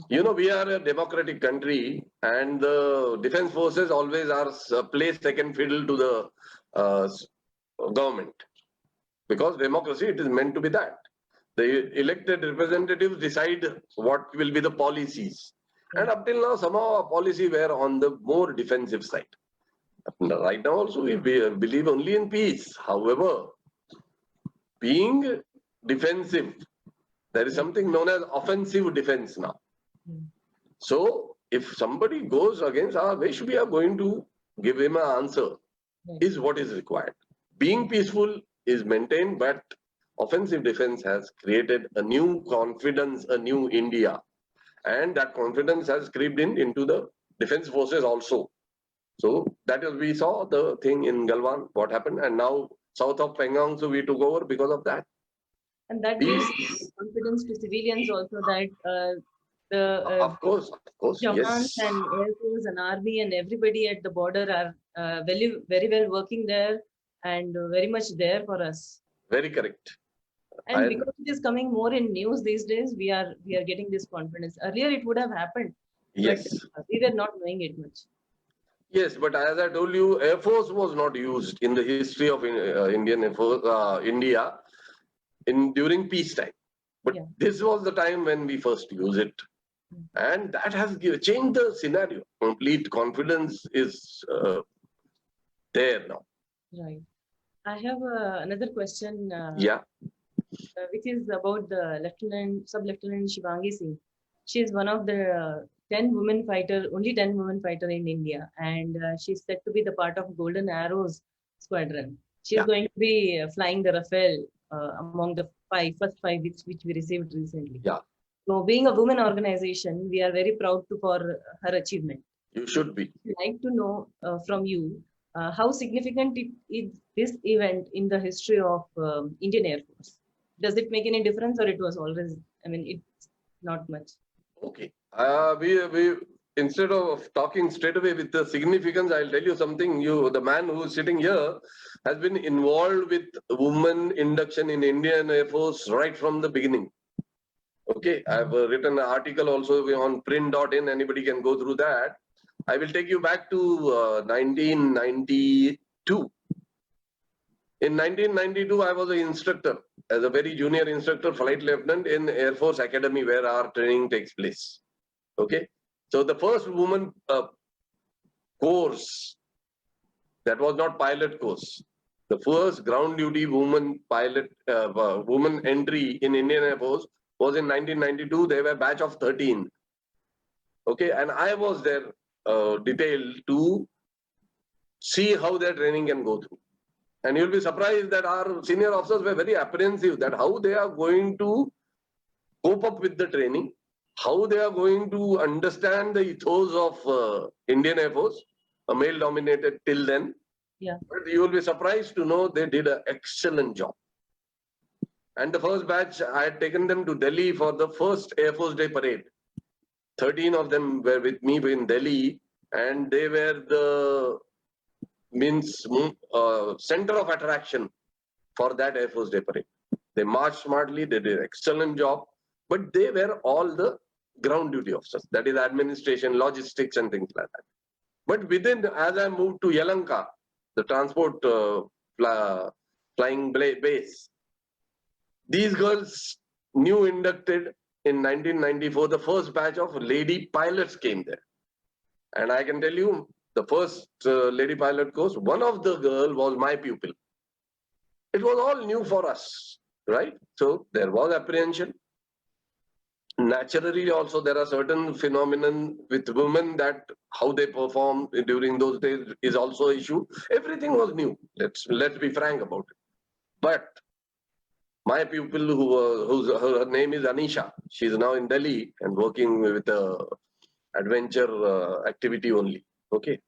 You know, we are a democratic country, and the defense forces always are placed second fiddle to the government, because democracy, it is meant to be that. The elected representatives decide what will be the policies. And up till now, somehow our policy were on the more defensive side. Right now also, we believe only in peace. However, being defensive, there is something known as offensive defense now. So if somebody goes against our wish, we are going to give him an answer, is what is required. Being peaceful is maintained, but offensive defense has created a new confidence, a new India. And that confidence has crept into the defense forces also. So that is, we saw the thing in Galwan, what happened, and now south of Pengang, so we took over because of that. And that gives confidence to civilians also that of course, Jamans yes. and Air Force and Army and everybody at the border are very well working there and very much there for us. Very correct. And because it is coming more in news these days, we are getting this confidence. Earlier it would have happened, yes, but we were not knowing it much. Yes, but as I told you, Air Force was not used in the history of Indian Air Force, India during peacetime. But this was the time when we first used it. And that has changed the scenario. Complete confidence is there now. Right. I have another question. Which is about the Sub-Lieutenant Shivangi Singh. She is one of the 10 women fighter, only 10 women fighter in India, and she's said to be the part of Golden Arrows squadron. She is going to be flying the Rafale among the first five which we received recently. So, being a women organization, we are very proud for her achievement. You should be. I'd like to know from you how significant is this event in the history of Indian Air Force. Does it make any difference, or it was always? I mean, it's not much. Okay. We instead of talking straight away with the significance, I'll tell you something. The man who is sitting here, has been involved with women induction in Indian Air Force right from the beginning. Okay, I've written an article also on print.in. Anybody can go through that. I will take you back to 1992. In 1992, I was an instructor, as a very junior instructor, flight lieutenant in Air Force Academy, where our training takes place. Okay, so the first woman course, that was not pilot course. The first ground duty woman pilot, woman entry in Indian Air Force was in 1992. They were batch of 13. Okay, and I was there detailed to see how their training can go through. And you'll be surprised that our senior officers were very apprehensive that how they are going to cope up with the training, how they are going to understand the ethos of Indian Air Force, a male-dominated till then. But you will be surprised to know they did an excellent job. And the first batch, I had taken them to Delhi for the first Air Force Day parade. 13 of them were with me in Delhi, and they were the center of attraction for that Air Force Day parade. They marched smartly, they did an excellent job, but they were all the ground duty officers, that is administration, logistics and things like that. But within, as I moved to Yelahanka, the transport flying base, these girls, new inducted in 1994, the first batch of lady pilots came there. And I can tell you, the first lady pilot course, one of the girls was my pupil. It was all new for us, right? So there was apprehension. Naturally, also there are certain phenomenon with women that how they perform during those days is also an issue. Everything was new. Let's be frank about it. But my pupil, her name is Anisha. She is now in Delhi and working with adventure activity only. Okay.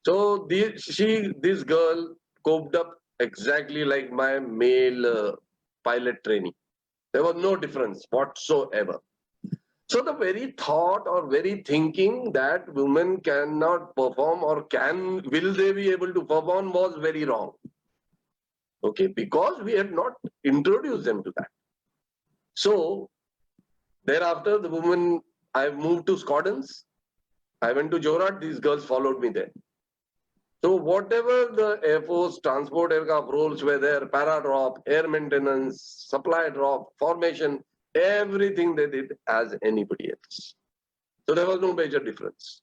So this girl coped up exactly like my male pilot trainee. There was no difference whatsoever. So the very thought or very thinking that women cannot perform or will they be able to perform was very wrong. Okay, because we had not introduced them to that. So thereafter, the women, I moved to Scotland's. I went to Jorat, these girls followed me there. So whatever the Air Force transport aircraft roles were there, para drop, air maintenance, supply drop, formation, everything they did as anybody else. So there was no major difference.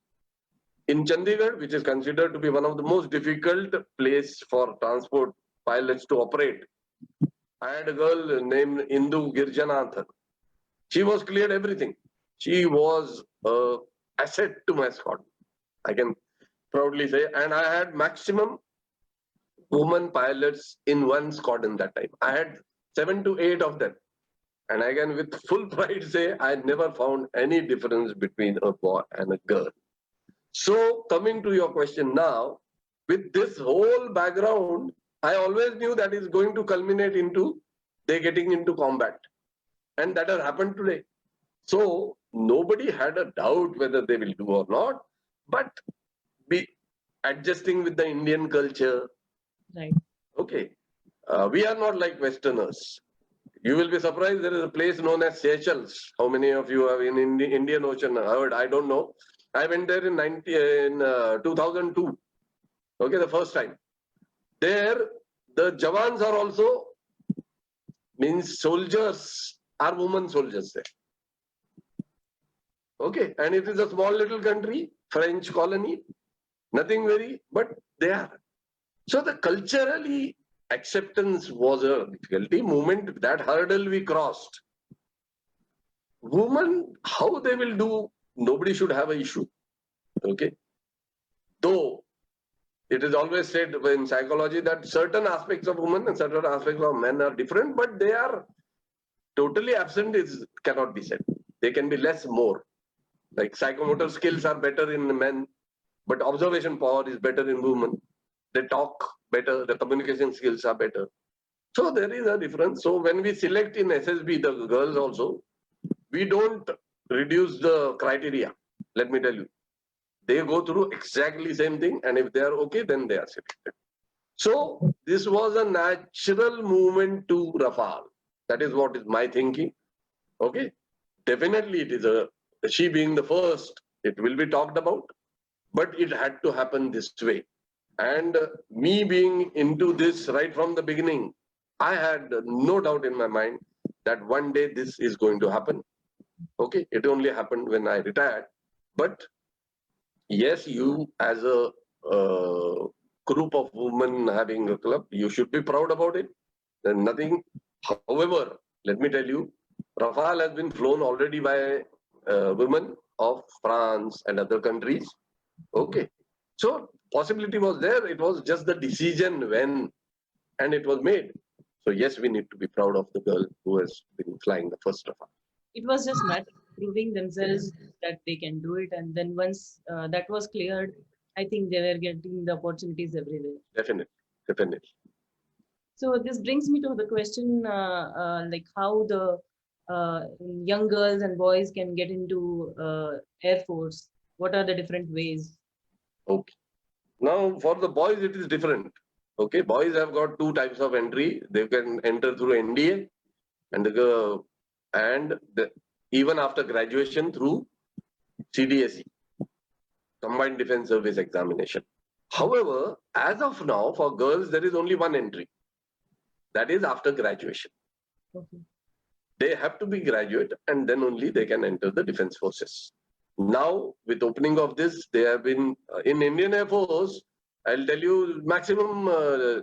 In Chandigarh, which is considered to be one of the most difficult place for transport pilots to operate, I had a girl named Indu Girjanathan. She was cleared everything. She was an asset to my squad, I can proudly say. And I had maximum women pilots in one squadron that time. I had 7 to 8 of them. And I can with full pride say I never found any difference between a boy and a girl. So coming to your question now, with this whole background, I always knew that is going to culminate into they getting into combat. And that has happened today. So nobody had a doubt whether they will do or not, but be adjusting with the Indian culture. Right. Okay. We are not like Westerners. You will be surprised there is a place known as Seychelles. How many of you have in the Indian Ocean heard? I don't know. I went there in 2002. Okay, the first time. There, the Jawans are also, means soldiers are women soldiers there. Okay, and it is a small little country, French colony, nothing very, but they are. So the culturally acceptance was a difficulty. Moment that hurdle we crossed. Women, how they will do, nobody should have an issue. Okay. Though it is always said in psychology that certain aspects of women and certain aspects of men are different, but they are totally absent cannot be said. They can be less, more. Like psychomotor skills are better in men, but observation power is better in women. They talk better, the communication skills are better. So there is a difference. So when we select in SSB, the girls also, we don't reduce the criteria. Let me tell you. They go through exactly same thing, and if they are okay, then they are selected. So this was a natural movement to Rafale. That is what is my thinking. Okay. Definitely it is she being the first, it will be talked about, but it had to happen this way. And me being into this right from the beginning, I had no doubt in my mind that one day this is going to happen. Okay, it only happened when I retired. But yes, you as a group of women having a club, you should be proud about it. And nothing. However, let me tell you, Rafale has been flown already by women of France and other countries. Okay. So possibility was there. It was just the decision when, and it was made. So yes, we need to be proud of the girl who has been flying the first Rafale. It was just matter of proving themselves that they can do it. And then once that was cleared, I think they were getting the opportunities everywhere. Definitely. Definitely. So this brings me to the question, like how the young girls and boys can get into Air Force. What are the different ways? Okay. Now for the boys, it is different. Okay. Boys have got two types of entry. They can enter through NDA and even after graduation through CDSE, Combined Defense Service Examination. However, as of now, for girls, there is only one entry. That is after graduation. Okay. They have to be graduate and then only they can enter the defense forces. Now, with opening of this, they have been in Indian Air Force. I'll tell you, maximum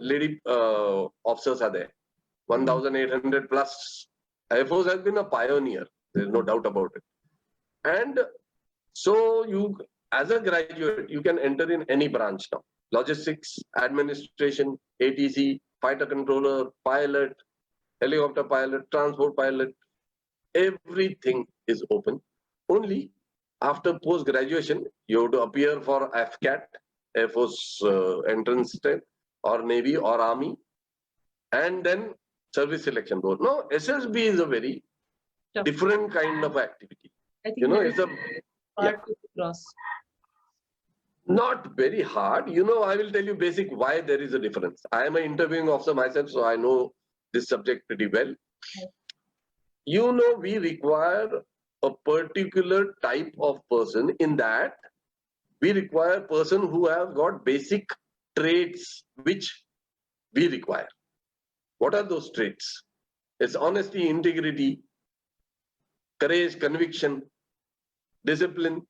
lady officers are there. 1,800 plus. Air Force has been a pioneer. There's no doubt about it. And so you, as a graduate, you can enter in any branch now. Logistics, administration, ATC, fighter controller, pilot, helicopter pilot, transport pilot, everything is open. Only after post-graduation, you have to appear for AFCAT, Air Force entrance test, or Navy or Army, and then Service Selection Board. No, SSB is a very different kind of activity. I think You know, that it's a part to cross. not very hard. You know, I will tell you basic why there is a difference. I am an interviewing officer myself, so I know this subject pretty well. You know, we require a particular type of person in that we require a person who have got basic traits which we require. What are those traits? It's honesty, integrity, courage, conviction, discipline.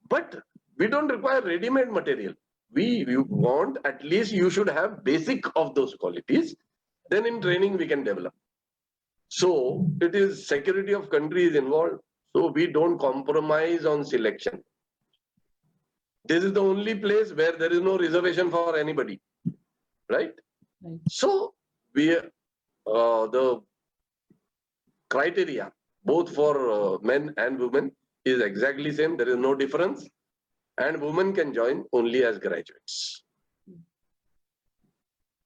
But we don't require ready-made material. We want at least you should have basic of those qualities. Then in training we can develop. So it is security of country is involved. So we don't compromise on selection. This is the only place where there is no reservation for anybody, right? Right. So we the criteria both for men and women is exactly same. There is no difference, and women can join only as graduates.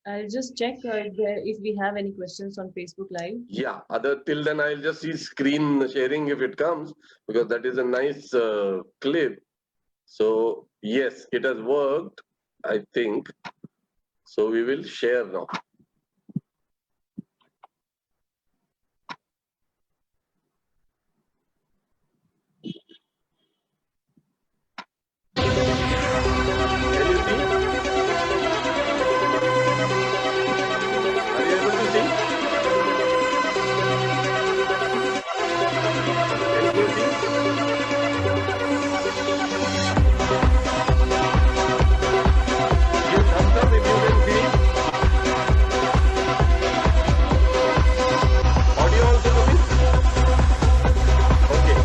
I'll just check if we have any questions on Facebook Live. Yeah. Till then, I'll just see screen sharing if it comes, because that is a nice clip. So yes, it has worked, I think. So we will share now. Can you see? Are you able to see? Can you see? Give thumbs up if you can see. Audio also coming? Okay.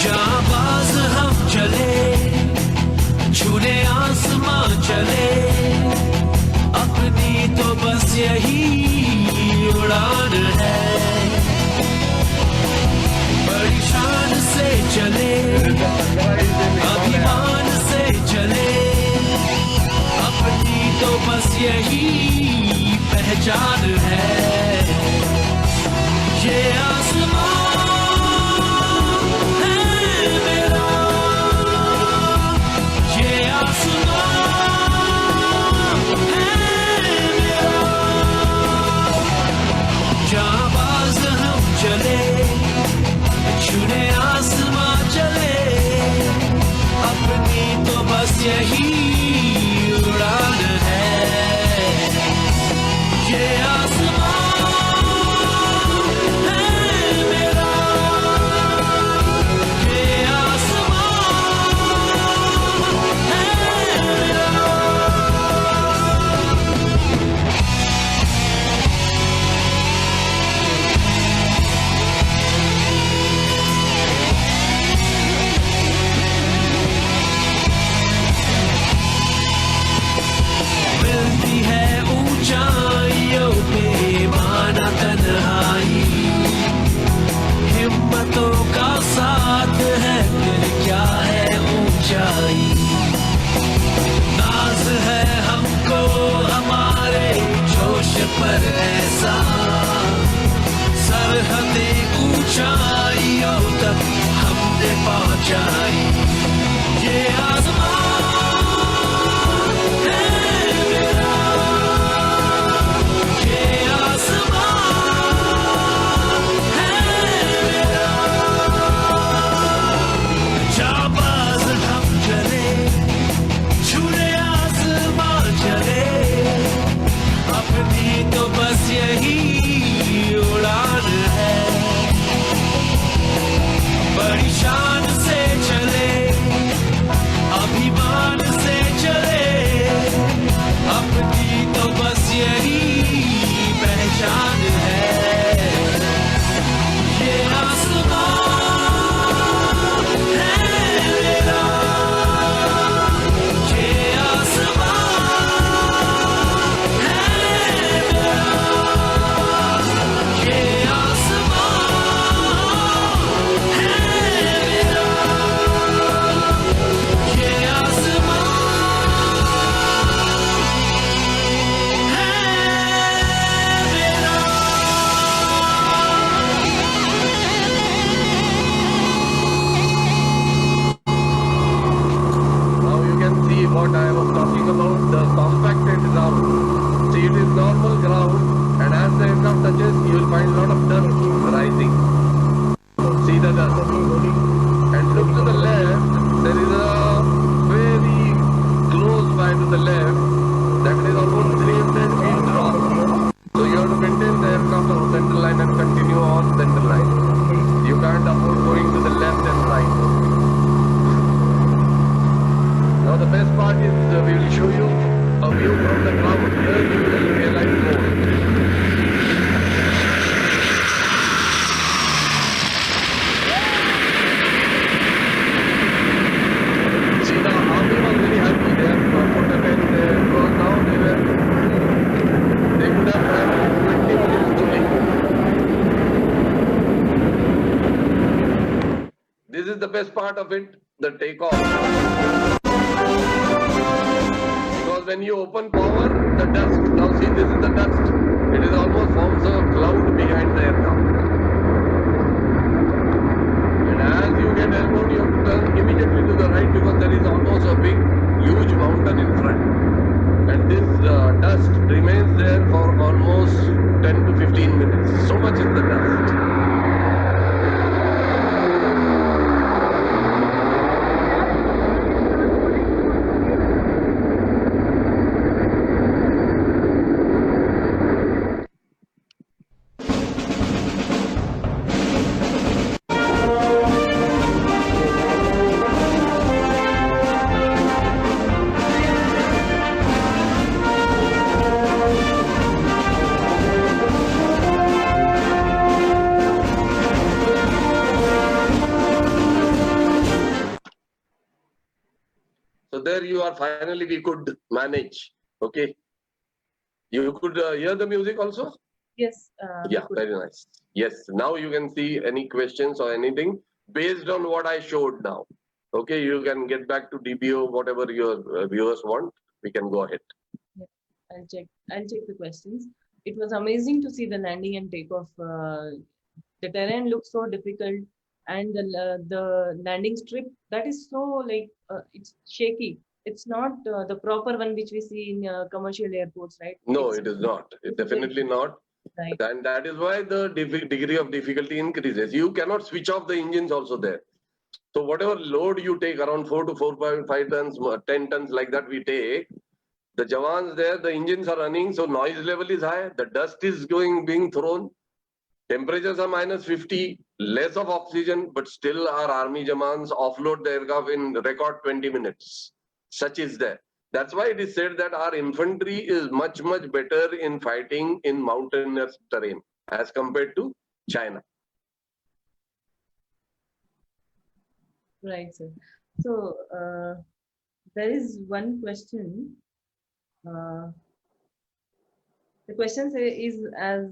जाबाज हम चले छूने आसमां चले अपनी तो बस यही उड़ान है बड़ी शान से चले अभिमान से चले अपनी तो बस यही पहचान है ये आसमां यही उड़ान है ये आसमां है मेरा ये आसमां है मेरा ऊंचाइयों पे माना तन्हाई हिम्मतों का साथ है फिर क्या है ऊंचाई नाज है हमको हमारे जोश पर ऐसा सरहदें ऊंचाइयों तक हमने पहुंचाई ये आसमां यही उड़ान है बड़ी शान से चले अभिमान से find a lot of dust rising. See the dust. And look to the left, there is a very close by to the left, that is almost 300 feet drop. So you have to maintain the aircraft on central line and continue on central line. You can't afford going to the left and right. Now the best part is we will show you a view from the ground. Here you will realize more. See, the army was very happy. They have put a tent there because now they could have had 20 minutes to leave. This is the best part of it, the takeoff. Because when you open power, the dust, now see this is the dust. It is almost forms a cloud behind the aircraft. And as you get elbowed, you have to turn immediately to the right because there is almost a big, huge mountain in front. And this dust remains there for almost 10 to 15 minutes. So much is the dust. So there you are, finally we could manage. Okay. You could hear the music also? Yes. Yeah, very nice. Yes, now you can see any questions or anything based on what I showed now. Okay, you can get back to DBO, whatever your viewers want. We can go ahead. I'll check the questions. It was amazing to see the landing and takeoff. The terrain looks so difficult, and the landing strip, that is so it's shaky. It's not the proper one which we see in commercial airports, right? No, It's it is not. It definitely not. right. And that is why the degree of difficulty increases. You cannot switch off the engines also there. So whatever load you take, around 4 to 4.5 tons, 10 tons like that we take, the Jawans there, the engines are running, so noise level is high, the dust is being thrown, temperatures are minus 50, less of oxygen, but still our army Jawans offload the aircraft in record 20 minutes. Such is there. That's why it is said that our infantry is much, much better in fighting in mountainous terrain as compared to China. Right, sir. So there is one question. The question is, as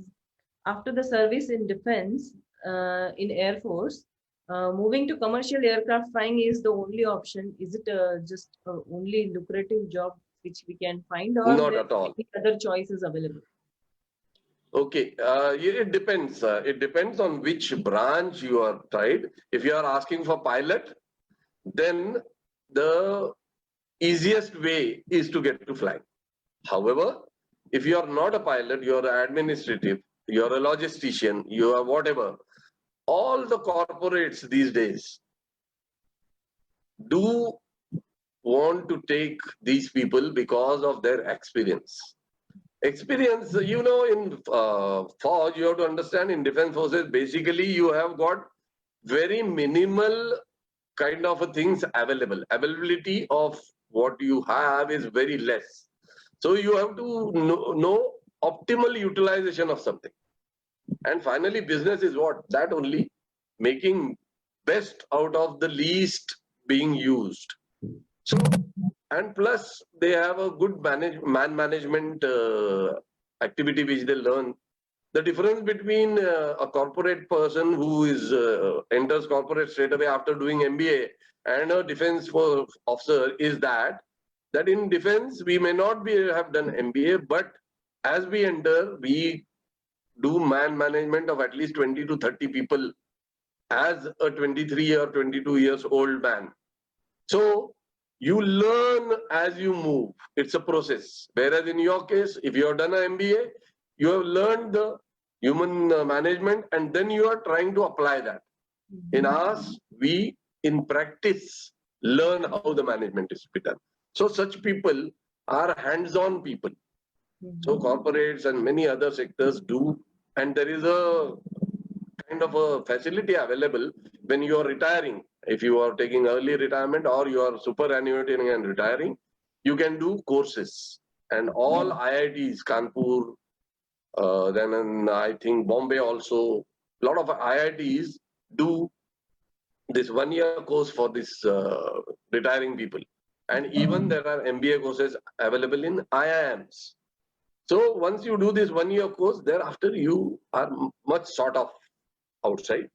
after the service in defense in Air Force, moving to commercial aircraft flying is the only option. Is it just only lucrative job which we can find, or Not there at all. are any other choices available? Okay, it depends. It depends on which branch you are tried. If you are asking for pilot, then the easiest way is to get to flying. However, if you are not a pilot, you are administrative, you are a logistician, you are whatever, all the corporates these days do want to take these people because of their experience. Experience, you know, in force, you have to understand, in defense forces, basically you have got very minimal kind of things available. Availability of what you have is very less. So you have to know optimal utilization of something. And finally, business is what? That only, making best out of the least being used. So, and plus they have a good man management activity which they learn. The difference between a corporate person who is enters corporate straight away after doing MBA and a defense officer is that in defense we may not have done MBA, but as we enter, we do man management of at least 20 to 30 people as a 23 or 22 years old man. So you learn as you move. It's a process. Whereas in your case, if you have done an MBA, you have learned the human management, and then you are trying to apply that. In ours, we in practice learn how the management is to be done. So such people are hands-on people. So corporates and many other sectors do, and there is a kind of a facility available when you are retiring. If you are taking early retirement or you are superannuating and retiring, you can do courses. And all IITs, Kanpur, then I think Bombay also, a lot of IITs do this 1-year course for this retiring people. And even there are MBA courses available in IIMs. So once you do this 1-year course, thereafter you are much sought of outside.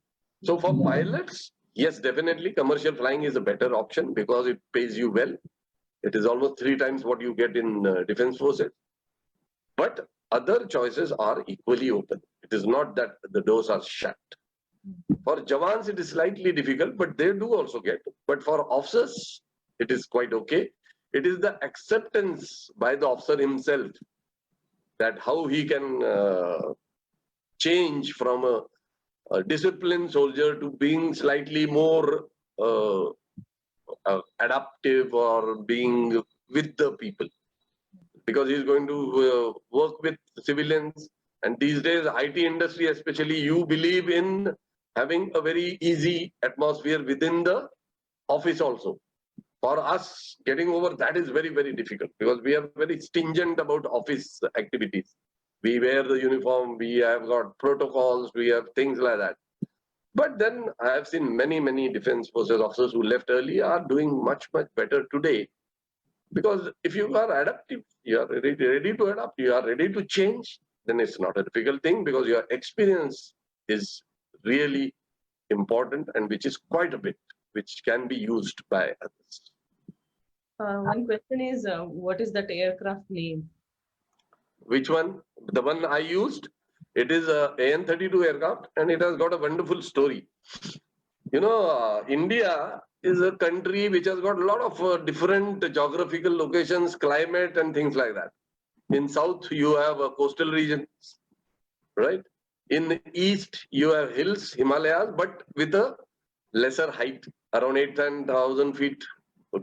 So for pilots, yes, definitely commercial flying is a better option because it pays you well. It is almost 3 times what you get in defense forces. But other choices are equally open. It is not that the doors are shut. For Jawans, it is slightly difficult, but they do also get. But for officers, it is quite okay. It is the acceptance by the officer himself that how he can change from a disciplined soldier to being slightly more adaptive or being with the people, because he's going to work with civilians. And these days, IT industry especially, you believe in having a very easy atmosphere within the office also. For us, getting over that is very, very difficult because we are very stringent about office activities. We wear the uniform, we have got protocols, we have things like that. But then I have seen many, many defense forces officers who left early are doing much, much better today. Because if you are adaptive, you are ready to adapt, you are ready to change, then it's not a difficult thing because your experience is really important and which is quite a bit, which can be used by others. One question is, what is that aircraft name? Which one? The one I used, it is a AN-32 aircraft and it has got a wonderful story. You know, India is a country which has got a lot of different geographical locations, climate and things like that. In south, you have a coastal region, right? In the east, you have hills, Himalayas, but with a lesser height, around 8,000 feet,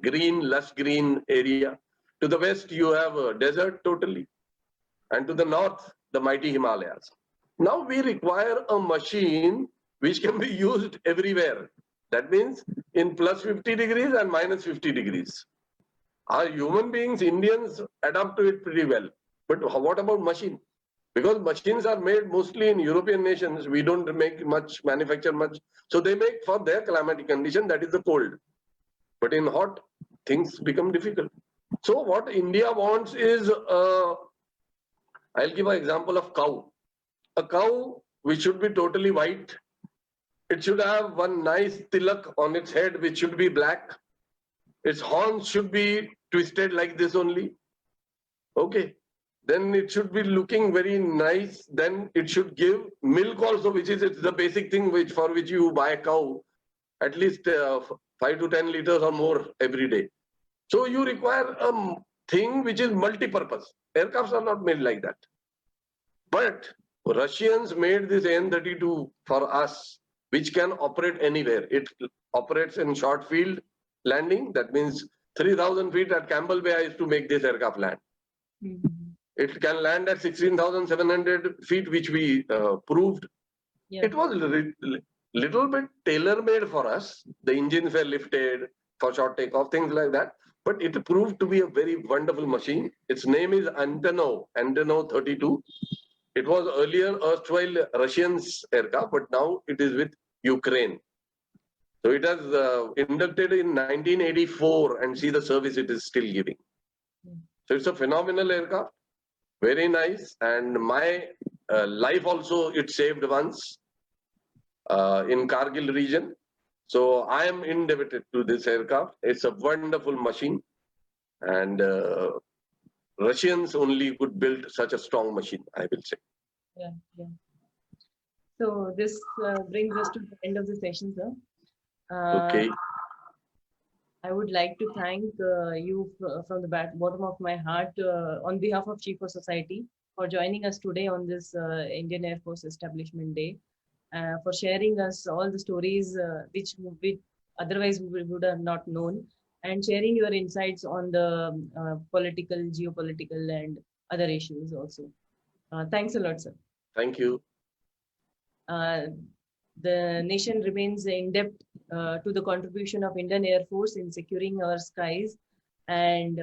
green, lush green area. To the west, you have a desert totally. And to the north, the mighty Himalayas. Now we require a machine which can be used everywhere. That means in plus 50 degrees and minus 50 degrees. Our human beings, Indians, adapt to it pretty well. But what about machine? Because machines are made mostly in European nations, we don't make much, manufacture much. So they make for their climatic condition, that is the cold. But in hot, things become difficult. So what India wants is, I'll give an example of cow. A cow which should be totally white. It should have one nice tilak on its head which should be black. Its horns should be twisted like this only. Okay. Then it should be looking very nice. Then it should give milk also, which is it's the basic thing which for which you buy a cow, at least 5 to 10 liters or more every day. So you require a thing which is multi-purpose. Aircrafts are not made like that. But Russians made this AN-32 for us, which can operate anywhere. It operates in short field landing. That means 3,000 feet at Campbell Bay I used to make this aircraft land. It can land at 16,700 feet, which we proved. Yeah. It was little bit tailor-made for us. The engines were lifted for short takeoff, things like that. But it proved to be a very wonderful machine. Its name is Antonov 32. It was earlier erstwhile Russians aircraft, but now it is with Ukraine. So it has inducted in 1984 and see the service it is still giving. So it's a phenomenal aircraft, very nice. And my life also it saved once in Kargil region. So I am indebted to this aircraft. It's a wonderful machine. And Russians only could build such a strong machine, I will say. Yeah, yeah. So this brings us to the end of the session, sir. Okay. I would like to thank you from the bottom of my heart on behalf of Chief of Society for joining us today on this Indian Air Force Establishment Day, for sharing us all the stories which we otherwise we would have not known, and sharing your insights on the political, geopolitical, and other issues also. Thanks a lot, sir. Thank you. The nation remains indebted to the contribution of Indian Air Force in securing our skies and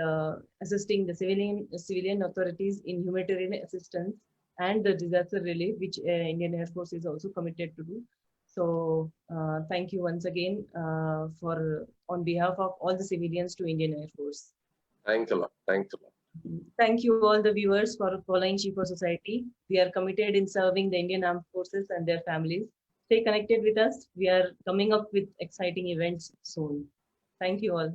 assisting the civilian authorities in humanitarian assistance and the disaster relief, which Indian Air Force is also committed to do. So thank you once again on behalf of all the civilians to Indian Air Force. Thanks a lot. Thanks a lot. Thank you all the viewers for following Chief of Society. We are committed in serving the Indian Armed Forces and their families. Stay connected with us. We are coming up with exciting events soon. Thank you all.